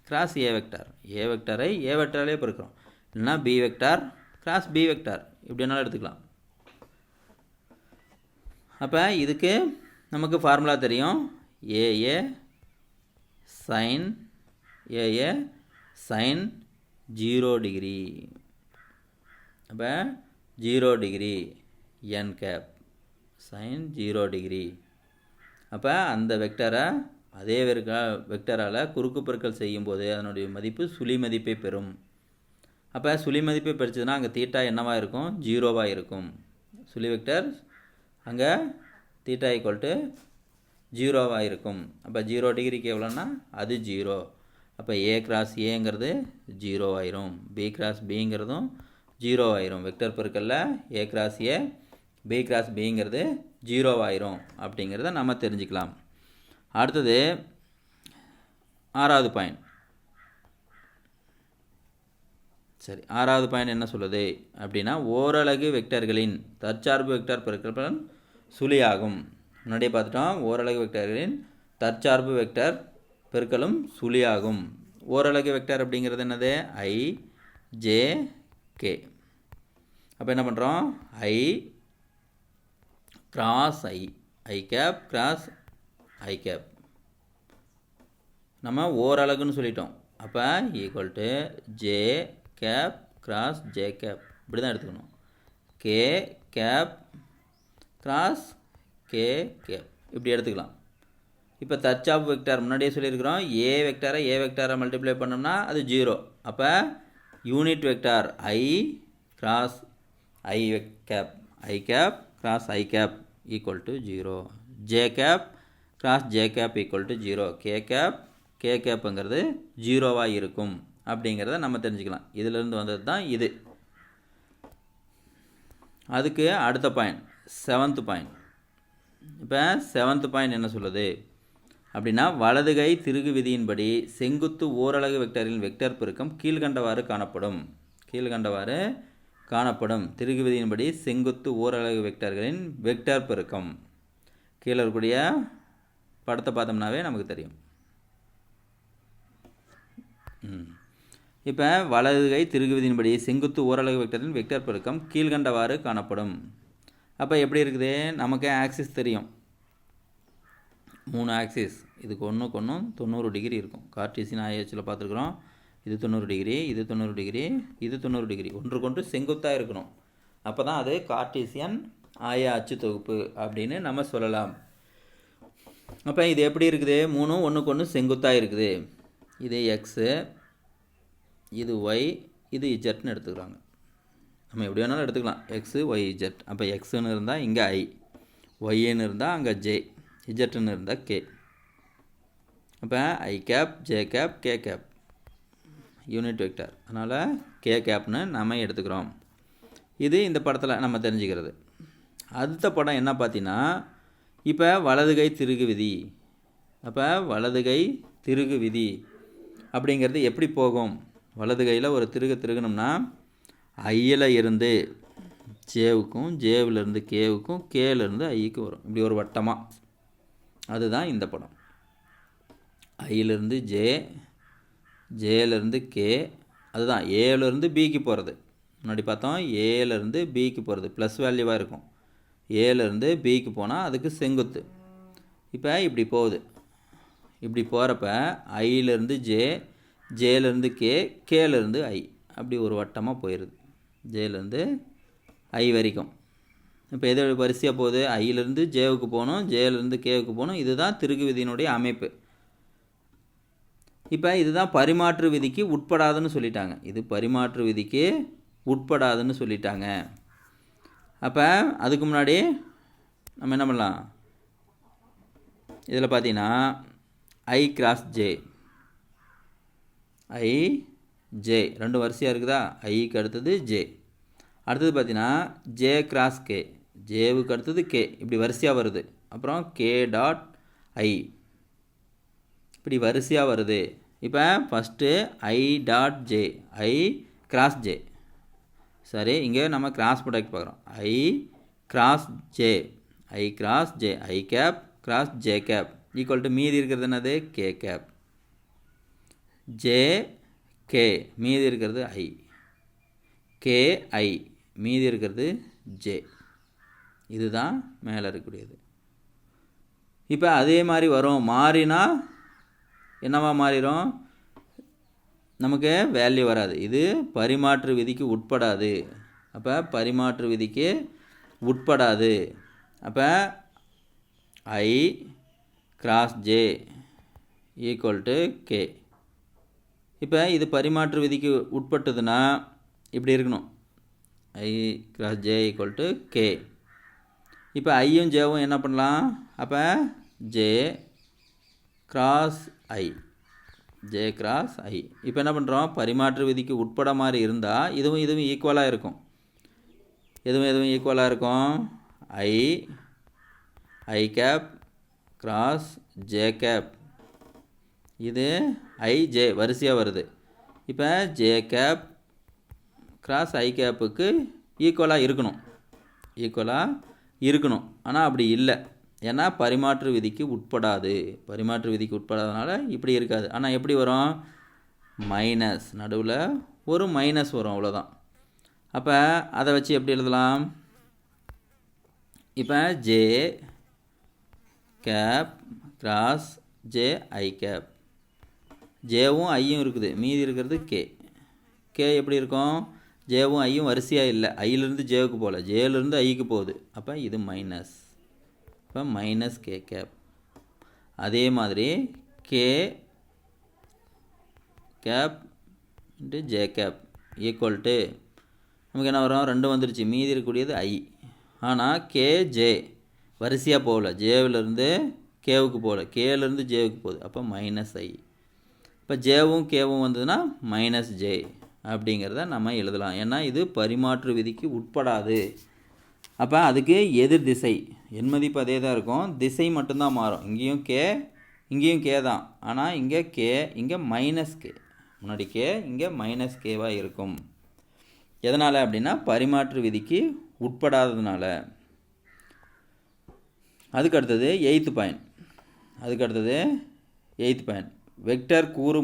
cross A vector, A வெக்டரை ஏ வெக்டாரே பெருக்கிறோம், இல்லைன்னா B vector cross B vector, இப்படினாலும் எடுத்துக்கலாம். அப்போ இதுக்கு நமக்கு ஃபார்முலா தெரியும். AA sine 0 degree. அப்போ 0 degree N cap sine 0 degree. அப்போ அந்த வெக்டரை அதே வெக்டரால் குறுக்கு பெருக்கல் செய்யும்போது அதனுடைய மதிப்பு சுழி மதிப்பை பெறும். அப்போ சுழி மதிப்பை பெருச்சுதுன்னா அங்கே தீட்டா என்னவாக இருக்கும்? 0வாக இருக்கும். சுழி வெக்டர் அங்கே தீட்டா ஈக்குவல் டு 0வாக இருக்கும். அப்போ 0 டிகிரிக்கு எவ்வளோன்னா அது 0. அப்போ ஏ கிராஸ் ஏங்கிறது 0 ஆயிரும், பி கிராஸ் பிங்கிறதும் 0 ஆயிரும். வெக்டர் பெருக்கல்ல A cross A B cross பிங்கிறது 0 ஆயிரும் அப்படிங்கிறத நம்ம தெரிஞ்சுக்கலாம். அடுத்தது 6வது பாயிண்ட். சரி, 6வது பாயிண்ட் என்ன சொல்லுது அப்படின்னா, ஓரலகு வெக்டர்களின் தற்சார்பு வெக்டர் பெருக்கல் பலன் சுழியாகும். முன்னாடியே பார்த்துட்டோம், ஓரலகு வெக்டர்களின் தற்சார்பு வெக்டர் பெருக்கலும் சுழியாகும். ஓரலகு வெக்டர் அப்படிங்கிறது என்னது? I J K. அப்போ என்ன பண்ணுறோம்? I cross I cap cross I cap நம்ம ஓரலகுன்னு சொல்லிட்டோம். அப்போ equal to J cap cross J cap, இப்படி தான் எடுத்துக்கணும். K cap cross K cap, இப்படி எடுத்துக்கலாம். இப்போ தற்சார்பு வெக்டார் முன்னாடியே சொல்லியிருக்கிறோம், ஏ வெக்டாரை மல்டிப்ளை பண்ணோம்னா அது 0. அப்போ unit vector I cross I cap cross I cap equal to 0, J cap cross J cap equal to 0, K கேப்புங்கிறது 0வாக இருக்கும் அப்படிங்கிறத நம்ம தெரிஞ்சுக்கலாம். இதிலிருந்து வந்தது தான் இது. அதுக்கு அடுத்த பாயிண்ட் 7th பாயிண்ட். இப்போ 7th பாயிண்ட் என்ன சொல்லுது அப்படின்னா, வலதுகை திருகு விதியின்படி செங்குத்து ஓரலகு வெக்டரின் வெக்டர் பெருக்கம் கீழ்கண்டவாறு காணப்படும். திருகு விதியின்படி செங்குத்து ஓரலகு வெக்டர்களின் வெக்டர் பெருக்கம். கீழே இருக்கக்கூடிய படத்தை பார்த்தோம்னாவே நமக்கு தெரியும். இப்போ வலதுகை திருகு விதியின்படி செங்குத்து ஓரலகு வெக்டரின் வெக்டர் பெருக்கம் கீழ்கண்டவாறு காணப்படும். அப்போ எப்படி இருக்குது? நமக்கு ஆக்சிஸ் தெரியும், 3 ஆக்சிஸ். இதுக்கு ஒன்றுக்கு ஒன்றும் 90 டிகிரி இருக்கும். கார்ட்டீசியன் ஆய்ச்சில் பார்த்துருக்குறோம். இது 90 டிகிரி, இது 90 டிகிரி, இது 90 டிகிரி, ஒன்றுக்கொன்று செங்குத்தாக இருக்கணும். அப்போ தான் அது கார்ட்டீசியன் ஆய அச்சு தொகுப்பு அப்படின்னு நம்ம சொல்லலாம். அப்போ இது எப்படி இருக்குது? 3 ஒன்றுக்கு ஒன்று செங்குத்தாக இருக்குது. இது எக்ஸு, இது ஒய், இது இஜெட்னு எடுத்துக்கிறாங்க. நம்ம எப்படி வேணாலும் எடுத்துக்கலாம், எக்ஸு ஒய் இஜெட். அப்போ எக்ஸுன்னு இருந்தால் இங்கே ஐ, ஒய்ன்னு இருந்தால் அங்கே ஜே, இஜெட்னு இருந்தால் கே. அப்போ I cap J cap K cap unit vector, அதனால் கே கேப்னு நம்ம எடுத்துக்கிறோம். இது இந்த படத்தில் நம்ம தெரிஞ்சுக்கிறது. அடுத்த படம் என்ன பார்த்தீங்கன்னா, இப்போ வலதுகை திருகு விதி. அப்போ வலதுகை திருகு விதி அப்படிங்கிறது எப்படி போகும்? வலது கையில் ஒரு திருகணும்னா ஐயில் இருந்து ஜேவுக்கும், ஜேவிலேருந்து கேவுக்கும், கேலேருந்து ஐக்கு வரும். இப்படி ஒரு வட்டமாக, அதுதான் இந்த படம். ஐயிலேருந்து ஜே, ஜேலேருந்து கே, அதுதான் ஏலேருந்து பிக்கு போகிறது. முன்னாடி பார்த்தோம், ஏலேருந்து பிக்கு போகிறது ப்ளஸ் வேல்யூவாக இருக்கும். ஏலேருந்து பிக்கு போனால் அதுக்கு செங்குத்து. இப்போ இப்படி போகுது. இப்படி போகிறப்ப ஐயிலேருந்து ஜே, ஜேலேருந்து கே, கேலேருந்து ஐ, அப்படி ஒரு வட்டமாக போயிடுது. ஜேலேருந்து ஐ வரைக்கும். இப்போ எது வரிசையாக போகுது? ஐயிலேருந்து ஜேவுக்கு போகணும், ஜேலேருந்து கேவுக்கு போகணும். இதுதான் திருகு விதியினுடைய அமைப்பு. இப்போ இதுதான் பரிமாற்று விதிக்கு உட்படாதுன்னு சொல்லிட்டாங்க. இது பரிமாற்று விதிக்கு உட்படாதுன்னு சொல்லிட்டாங்க. அப்போ அதுக்கு முன்னாடி நம்ம என்ன பண்ணலாம்? இதில் பார்த்தீங்கன்னா ஐ கிராஸ் ஜே, ஐ ஜே ரெண்டு வரிசையாக இருக்குதா? ஐக்கு அடுத்தது ஜே. அடுத்தது பார்த்தீங்கன்னா ஜே கிராஸ் கே, ஜேவுக்கு அடுத்தது கே, இப்படி வரிசையாக வருது. அப்புறம் கே டாட் ஐ, இப்படி வரிசையாக வருது. இப்போ first I dot J, I cross J. சரி, இங்கே நம்ம கிராஸ் ப்ராடக்ட் பார்க்குறோம். I cross J, I cross J, I cap cross J cap equal to மீதி இருக்கிறது என்னது? K gap. ஜே கே மீதி இருக்கிறது ஐ, கே ஐ மீதி இருக்கிறது ஜே. இதுதான் மேலே இருக்கக்கூடியது. இப்போ அதே மாதிரி வரும். மாறினா என்னவா மாறிடும்? நமக்கு வேல்யூ வராது. இது பரிமாற்று விதிக்கு உட்படாது. அப்போ பரிமாற்று விதிக்கு உட்படாது. அப்போ I cross J equal to K. இப்போ இது பரிமாற்று விதிக்கு உட்பட்டதுன்னா இப்படி இருக்கணும். I cross J equal to K. இப்போ ஐயும் ஜேவும் என்ன பண்ணலாம்? அப்போ J cross I, J cross I. இப்போ என்ன பண்ணுறோம்? பரிமாற்று விதிக்கு உட்பட மாதிரி இருந்தால் இதுவும் ஈக்குவலாக இருக்கும். எதுவும் ஈக்குவலாக இருக்கும். ஐ கேப் கிராஸ் ஜே கேப், இது ஐ ஜே வரிசையாக வருது. இப்போ ஜே கேப் கிராஸ் ஐ கேப்புக்கு ஈக்குவலாக இருக்கணும். ஆனால் அப்படி இல்லை. ஏன்னா பரிமாற்று விதிக்கு உட்படாது. பரிமாற்று விதிக்கு உட்படாதனால இப்படி இருக்காது. ஆனால் எப்படி வரும்? மைனஸ், நடுவில் ஒரு மைனஸ் வரும், அவ்வளோதான். அப்போ அதை வச்சு எப்படி எழுதலாம்? இப்போ J cap cross J I cap, ஜேவும் ஐயும் இருக்குது, மீதி இருக்கிறது கே. கே எப்படி இருக்கும்? ஜேவும் ஐயும் வரிசையாக இல்லை, ஐயிலேருந்து ஜேவுக்கு போகல, ஜேலேருந்து ஐக்கு போகுது. அப்போ இது மைனஸ். இப்போ மைனஸ் கே கேப். அதே மாதிரி K cap into J cap equal to நமக்கு என்ன வரும்? ரெண்டும் வந்துருச்சு, மீதி இருக்கக்கூடியது ஐ. ஆனால் கே ஜே வரிசையாக போகல, ஜேவிலேருந்து கேவுக்கு போகல, கேலேருந்து ஜேவுக்கு போகுது. அப்போ மைனஸ் ஐ. இப்போ ஜேவும் கேவும் வந்ததுன்னா மைனஸ் ஜே அப்படிங்கிறத நம்ம எழுதலாம். ஏன்னா இது பரிமாற்று விதிக்கு உட்படாது. அப்போ அதுக்கு எதிர் திசை, என் மதிப்பு அதே தான் இருக்கும், திசை மட்டும்தான் மாறும். இங்கேயும் கே தான். ஆனால் இங்கே கே, இங்கே மைனஸ் கே. முன்னாடி கே, இங்கே மைனஸ் கேவாக இருக்கும். எதனால் அப்படின்னா பரிமாற்று விதிக்கு உட்படாததுனால. அதுக்கு அடுத்தது எய்த்து பாயிண்ட். வெக்டர் கூறு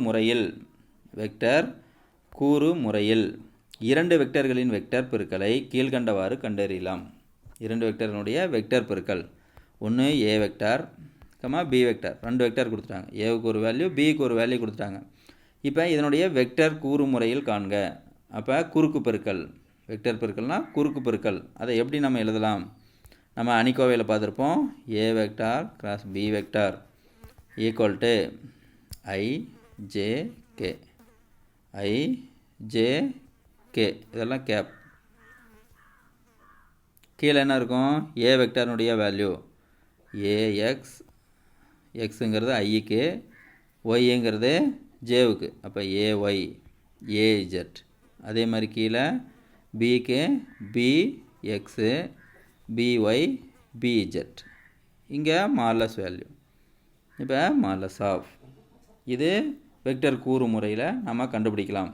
முறையில் இரண்டு வெக்டர்களின் வெக்டர் பெருக்கலை கீழ்கண்டவாறு கண்டறியலாம். இரண்டு வெக்டர்களுடைய வெக்டர் பெருக்கல். ஒன்று ஏ வெக்டார் பி வெக்டார், ரெண்டு வெக்டார் கொடுத்துட்டாங்க. ஏவுக்கு ஒரு வேல்யூ, பிக்கு ஒரு வேல்யூ கொடுத்துட்டாங்க. இப்போ இதனுடைய வெக்டர் கூறு முறையில் காண்க. அப்போ குறுக்கு பெருக்கல், வெக்டர் பெருக்கல்னால் குறுக்கு பெருக்கல். அதை எப்படி நம்ம எழுதலாம்? நம்ம அணிக்கோவையில் பார்த்துருப்போம். A vector cross B vector equal to I J K, I J K, இதெல்லாம் கேப். கீழே என்ன இருக்கும்? ஏ வெக்டார்னுடைய வேல்யூ ஏஎக்ஸ், எக்ஸுங்கிறது ஐக்கு, ஒய்ங்கிறது ஜேவுக்கு. அப்போ ஏஒய் ஏஇஜெட். அதே மாதிரி கீழே பிக்கு பிஎக்ஸு, பிஒய் பிஇஜெட். இங்கே மார்லஸ் வேல்யூ. இப்போ மார்லஸ் ஆஃப். இது வெக்டர் கூறு முறையில் நம்ம கண்டுபிடிக்கலாம்.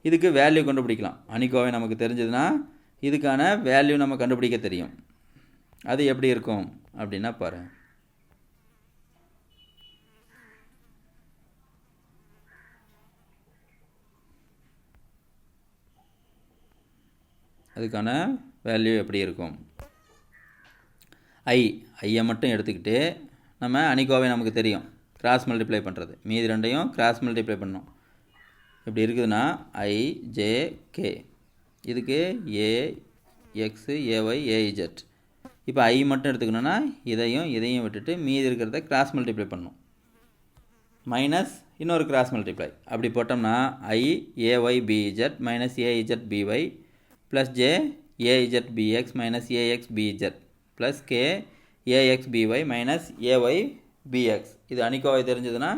இதுக்கு வேல்யூ கண்டுபிடிக்கலாம். அணிக்கோவை நமக்கு தெரிஞ்சதுன்னா இதுக்கான வேல்யூ நம்ம கண்டுபிடிக்க தெரியும். அது எப்படி இருக்கும் அப்படின்னா பாருங்கள். அதுக்கான வேல்யூ எப்படி இருக்கும்? ஐயை மட்டும் எடுத்துக்கிட்டு நம்ம அணிக்கோவை நமக்கு தெரியும், கிராஸ் மல்டிப்ளை பண்ணுறது. மீதி ரெண்டையும் கிராஸ் மல்டிப்ளை பண்ணோம். இப்படி இருக்குதுன்னா ஐ ஜே கே, இதுக்கு ஏ எக்ஸு ஏஒய் ஏஇஜெட். இப்போ ஐ மட்டும் எடுத்துக்கணுன்னா இதையும் விட்டுட்டு மீதி இருக்கிறத கிராஸ் மல்டிப்ளை பண்ணணும். மைனஸ் இன்னொரு கிராஸ் மல்டிப்ளை அப்படி போட்டோம்னா I A Y B Z minus A Z B Y plus J A Z B X minus A X B Z plus K A X B Y minus A Y B X. இது அணிக்கோவை தெரிஞ்சதுன்னா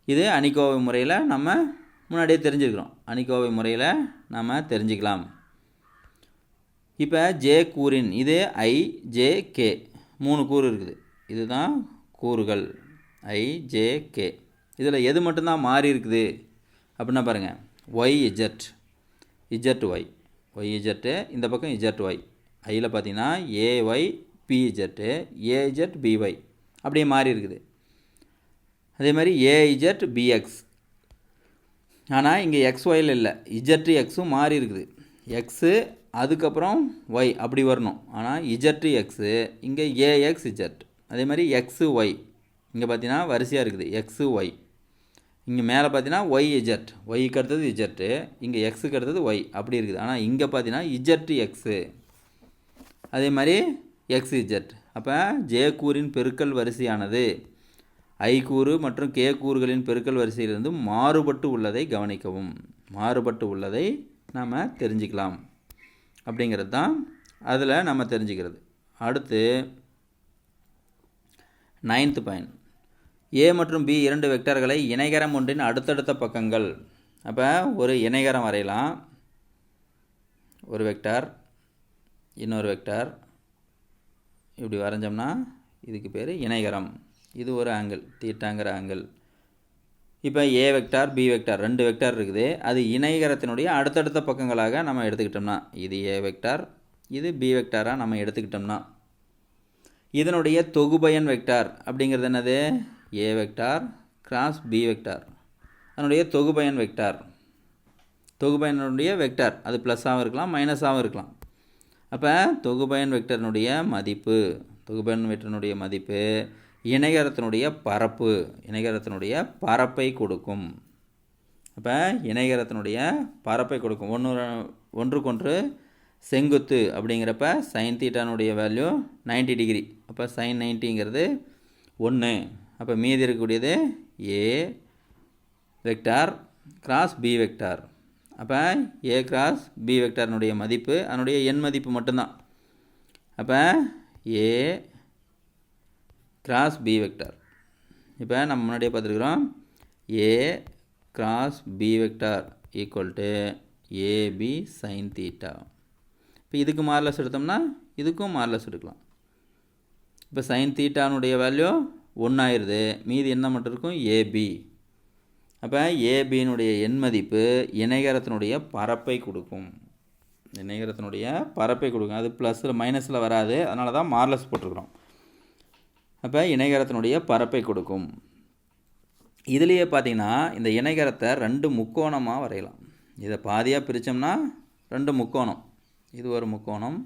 இது அணிக்கோவை முறையில் நம்ம முன்னாடியே தெரிஞ்சுக்கிறோம். அணிக்கோவை முறையில் நம்ம தெரிஞ்சுக்கலாம். இப்போ ஜே கூறின் இது ஐ ஜே கே 3 கூறு இருக்குது. இதுதான் கூறுகள் ஐ ஜே கே. இதில் எது மட்டும்தான் மாறி இருக்குது அப்படின்னா பாருங்கள், Y Z Z Y Y Z, இந்த பக்கம் இஜெட் ஒய். ஐயில் பார்த்தீங்கன்னா ஏஒய் பிஇஜெட்டு ஏஇஜெட் பிஒய் அப்படியே மாறி இருக்குது. அதே மாதிரி ஏஇஜெட் பிஎக்ஸ். ஆனால் இங்கே எக்ஸ் ஒயில் இல்லை, இஜெட்டு எக்ஸும் மாறி இருக்குது. எக்ஸு அதுக்கப்புறம் ஒய் அப்படி வரணும். ஆனால் இஜெட்டு எக்ஸு இங்கே ஏஎக்ஸ் இஜெட். அதே மாதிரி எக்ஸு ஒய் இங்கே பார்த்தீங்கன்னா வரிசையாக இருக்குது. எக்ஸு ஒய் இங்கே மேலே பார்த்தீங்கன்னா ஒய் இஜெட், ஒய்க்கு அடுத்தது இஜெட்டு, இங்கே எக்ஸுக்கு அடுத்தது ஒய் அப்படி இருக்குது. ஆனால் இங்கே பார்த்தீங்கன்னா இஜெட்டு எக்ஸு அதே மாதிரி எக்ஸ் இஜெட். அப்போ ஜே கூறின் பெருக்கல் வரிசையானது ஐ கூறு மற்றும் கே கூறுகளின் பெருக்கல் வரிசையிலிருந்து மாறுபட்டு உள்ளதை கவனிக்கவும். மாறுபட்டு உள்ளதை நாம் தெரிஞ்சுக்கலாம் அப்படிங்கிறது தான் அதில் நம்ம தெரிஞ்சுக்கிறது. அடுத்து 9th பாயிண்ட், ஏ மற்றும் பி 2 வெக்டர்களை இணைகரம் ஒன்றின் அடுத்தடுத்த பக்கங்கள். அப்போ ஒரு இணைகரம் வரையலாம். ஒரு வெக்டார் இன்னொரு வெக்டார் இப்படி வரைஞ்சோம்னா இதுக்கு பேர் இணைகரம். இது ஒரு ஆங்கிள் தீட்டாங்கிற ஆங்கிள். இப்போ A vector B vector 2 vector இருக்குது. அது இணைகரத்தினுடைய அடுத்தடுத்த பக்கங்களாக நம்ம எடுத்துக்கிட்டோம்னா இது ஏ வெக்டார் இது பி வெக்டாராக நம்ம எடுத்துக்கிட்டோம்னா இதனுடைய தொகுபயன் வெக்டார் அப்படிங்கிறது என்னது? ஏ வெக்டார் கிராஸ் பி வெக்டார். அதனுடைய தொகுபயன் வெக்டார், தொகுபயனுடைய வெக்டார் அது ப்ளஸ்ஸாகவும் இருக்கலாம் மைனஸாகவும் இருக்கலாம். அப்போ தொகுபயன் வெக்டர்னுடைய மதிப்பு, தொகுபயன் வெக்டர்னுடைய மதிப்பு இணைகரத்தினுடைய பரப்பு, இணைகரத்தினுடைய பரப்பை கொடுக்கும். அப்போ இணைகரத்தினுடைய பரப்பை கொடுக்கும். ஒன்றுக்கொன்று செங்குத்து அப்படிங்கிறப்ப சைன் தீட்டானுடைய வேல்யூ 90 டிகிரி. அப்போ சைன் 90ங்கிறது 1. அப்போ மீதி இருக்கக்கூடியது ஏ வெக்டார் கிராஸ் பி வெக்டார். அப்போ ஏ கிராஸ் பி வெக்டார்னுடைய மதிப்பு அதனுடைய எண் மதிப்பு மட்டும்தான். அப்போ ஏ கிராஸ் பி வெக்டார். இப்போ நம்ம முன்னாடியே பார்த்துருக்குறோம் A cross B vector equal to AB sine theta. இப்போ இதுக்கு மார்லஸ் எடுத்தோம்னா இதுக்கும் மார்லஸ் எடுக்கலாம். இப்போ சைன் தீட்டானுடைய வேல்யூ 1 ஆயிடுது. மீதி என்ன மட்டும் இருக்கும்? ஏபி. அப்போ ஏபியினுடைய எண் மதிப்பு இணைகரத்தினுடைய பரப்பை கொடுக்கும். இணைகரத்தினுடைய பரப்பை கொடுக்கும். அது ப்ளஸில் மைனஸில் வராது, அதனால தான் மார்லஸ் போட்டிருக்கிறோம். அப்போ இணைகரத்தினுடைய பரப்பை கொடுக்கும். இதுலேயே பார்த்தீங்கன்னா இந்த இணைகரத்தை 2 முக்கோணமாக வரையலாம். இதை பாதியாக பிரித்தோம்னா 2 முக்கோணம். இது ஒரு முக்கோணம்,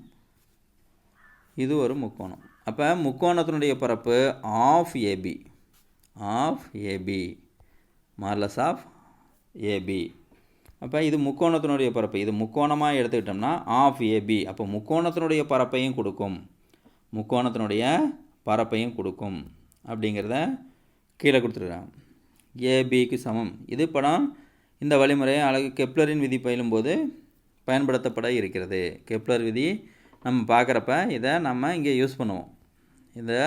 இது ஒரு முக்கோணம். அப்போ முக்கோணத்தினுடைய பரப்பு of AB, of AB modulus of AB. அப்போ இது முக்கோணத்தினுடைய பரப்பு, இது முக்கோணமாக எடுத்துக்கிட்டோம்னா ஆஃப் ஏபி. அப்போ முக்கோணத்தினுடைய பரப்பையும் கொடுக்கும், முக்கோணத்தினுடைய பரப்பையும் கொடுக்கும் அப்படிங்கிறத கீழே கொடுத்துருக்காங்க. ஏபிக்கு சமம். இது படம் இந்த வழிமுறை அழகு கெப்லரின் விதி பயிலும்போது பயன்படுத்தப்பட இருக்கிறது. கெப்லர் விதி நம்ம பார்க்குறப்ப இதை நம்ம இங்கே யூஸ் பண்ணுவோம். இதை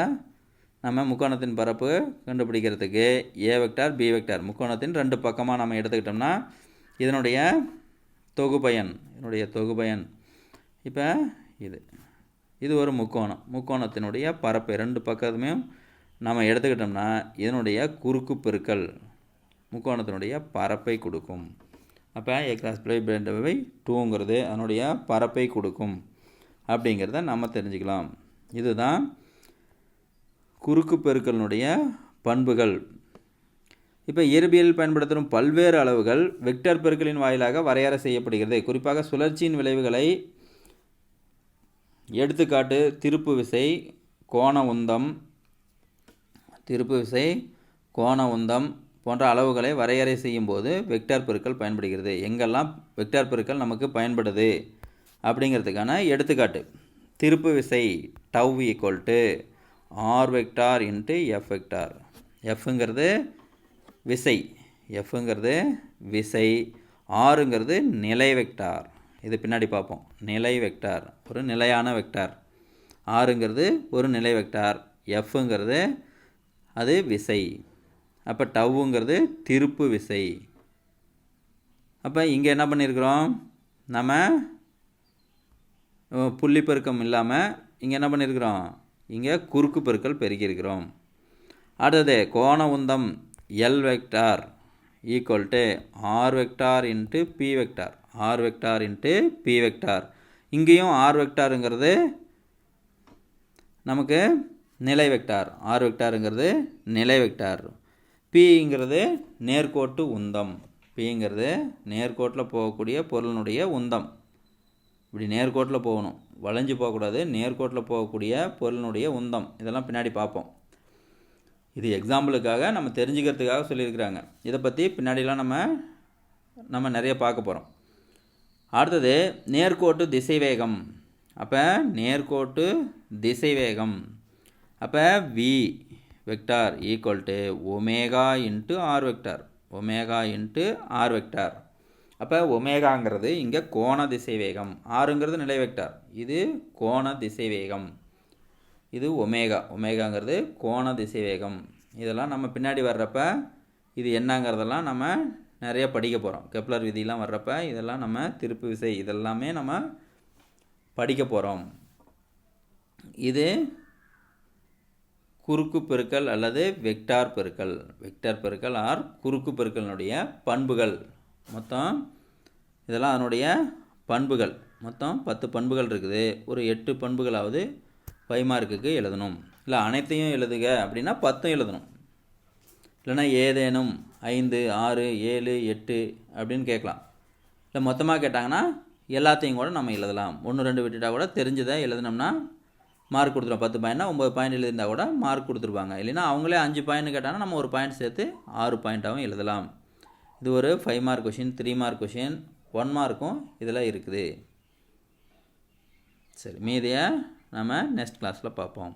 நம்ம முக்கோணத்தின் பரப்பு கண்டுபிடிக்கிறதுக்கு ஏ வெக்டார் பி வெக்டார் முக்கோணத்தின் 2 பக்கமாக நம்ம எடுத்துக்கிட்டோம்னா இதனுடைய தொகுபயன், இதனுடைய தொகுபயன். இப்போ இது ஒரு முக்கோணம், முக்கோணத்தினுடைய பரப்பு 2 பக்கத்துமே நம்ம எடுத்துக்கிட்டோம்னா இதனுடைய குறுக்கு பெருக்கல் முக்கோணத்தினுடைய பரப்பை கொடுக்கும். அப்போ ஏ கிராஸ் பை 2ங்கிறது அதனுடைய பரப்பை கொடுக்கும் அப்படிங்கிறத நம்ம தெரிஞ்சுக்கலாம். இதுதான் குறுக்கு பெருக்கலினுடைய பண்புகள். இப்போ இயற்பியலில் பயன்படுத்தும் பல்வேறு அளவுகள் வெக்டர் பெருக்கலின் வாயிலாக வரையறை செய்யப்படுகிறது. குறிப்பாக சுழற்சியின் விளைவுகளை, எடுத்துக்காட்டு திருப்பு விசை, கோண உந்தம், திருப்பு விசை, கோண உந்தம், போன்ற அளவுகளை வரையறை செய்யும்போது வெக்டார் பெருக்கல் பயன்படுகிறது. எங்கெல்லாம் வெக்டார் பெருக்கல் நமக்கு பயன்படுது அப்படிங்கிறதுக்கான எடுத்துக்காட்டு. திருப்பு விசை tau equal to R vector into F vector. எஃப்ங்கிறது விசை, எஃப்ங்கிறது விசை, ஆறுங்கிறது நிலை வெக்டார். இது பின்னாடி பார்ப்போம். நிலை வெக்டார் ஒரு நிலையான வெக்டார், ஆறுங்கிறது ஒரு நிலை வெக்டார், எஃப்ங்கிறது அது விசை. அப்போ டவ்வுங்கிறது திருப்பு விசை. அப்போ இங்கே என்ன பண்ணியிருக்கிறோம், நம்ம புள்ளி பெருக்கம் இல்லாமல் இங்கே என்ன பண்ணியிருக்கிறோம், இங்கே குறுக்கு பெருக்கல் பெருக்கியிருக்கிறோம். அடுத்தது கோண உந்தம் L vector equal to R vector into B vector. R vector into B vector. இங்கேயும் ஆர் வெக்டாருங்கிறது நமக்கு நிலை வெக்டார், ஆர் வெக்டாருங்கிறது நிலை வெக்டார். பிங்கிறது நேர்கோட்டு உந்தம். பிங்கிறது நேர்கோட்டில் போகக்கூடிய பொருளினுடைய உந்தம். இப்படி நேர்கோட்டில் போகணும், வளைஞ்சு போகக்கூடாது, நேர்கோட்டில் போகக்கூடிய பொருளினுடைய உந்தம். இதெல்லாம் பின்னாடி பார்ப்போம். இது எக்ஸாம்பிளுக்காக நம்ம தெரிஞ்சுக்கிறதுக்காக சொல்லியிருக்கிறாங்க. இதை பற்றி பின்னாடிலாம் நம்ம நிறைய பார்க்க போகிறோம். அடுத்தது நேர்கோட்டு திசைவேகம். அப்போ நேர்கோட்டு திசைவேகம், அப்போ V vector equal to omega into R vector. Omega into R vector. அப்போ ஒமேகாங்கிறது இங்கே கோண திசைவேகம், ஆறுங்கிறது நிலை வெக்டார், இது கோண திசைவேகம். இது ஒமேகா, ஒமேகாங்கிறது கோண திசைவேகம். இதெல்லாம் நம்ம பின்னாடி வர்றப்ப இது என்னங்கிறதெல்லாம் நம்ம நிறைய படிக்க போகிறோம். கெப்லர் விதியெலாம் வர்றப்ப இதெல்லாம் நம்ம திருப்பு விசை இதெல்லாமே நம்ம படிக்க போகிறோம். இது குறுக்கு பெருக்கல் அல்லது வெக்டார் பெருக்கல். வெக்டார் பெருக்கல் ஆர் குறுக்கு பெருக்கலினுடைய பண்புகள். மொத்தம் இதெல்லாம் அதனுடைய பண்புகள். மொத்தம் 10 பண்புகள் இருக்குது. ஒரு 8 பண்புகளாவது 5 மார்க்குக்கு எழுதணும். இல்லை அனைத்தையும் எழுதுக அப்படின்னா 10 எழுதணும். இல்லைன்னா ஏதேனும் 5, 6, 7, 8 அப்படின்னு கேட்கலாம். இல்லை மொத்தமாக கேட்டாங்கன்னா எல்லாத்தையும் கூட நம்ம எழுதலாம். 1, 2 விட்டுட்டால் கூட தெரிஞ்சதை எழுதினோம்னா மார்க் கொடுத்துருவோம். 10 பாயிண்ட்னா 9 பாயிண்ட் எழுதியிருந்தால் கூட மார்க் கொடுத்துருவாங்க. இல்லைன்னா அவங்களே 5 பாயிண்ட் கேட்டாங்கன்னா நம்ம ஒரு பாயிண்ட் சேர்த்து 6 பாயிண்ட்டாகவும் எழுதலாம். இது ஒரு 5 மார்க் கொஷின், 3 மார்க் கொஷின், 1 மார்க்கும் இதில் இருக்குது. சரி, மீதியை நம்ம நெக்ஸ்ட் கிளாஸில் பார்ப்போம்.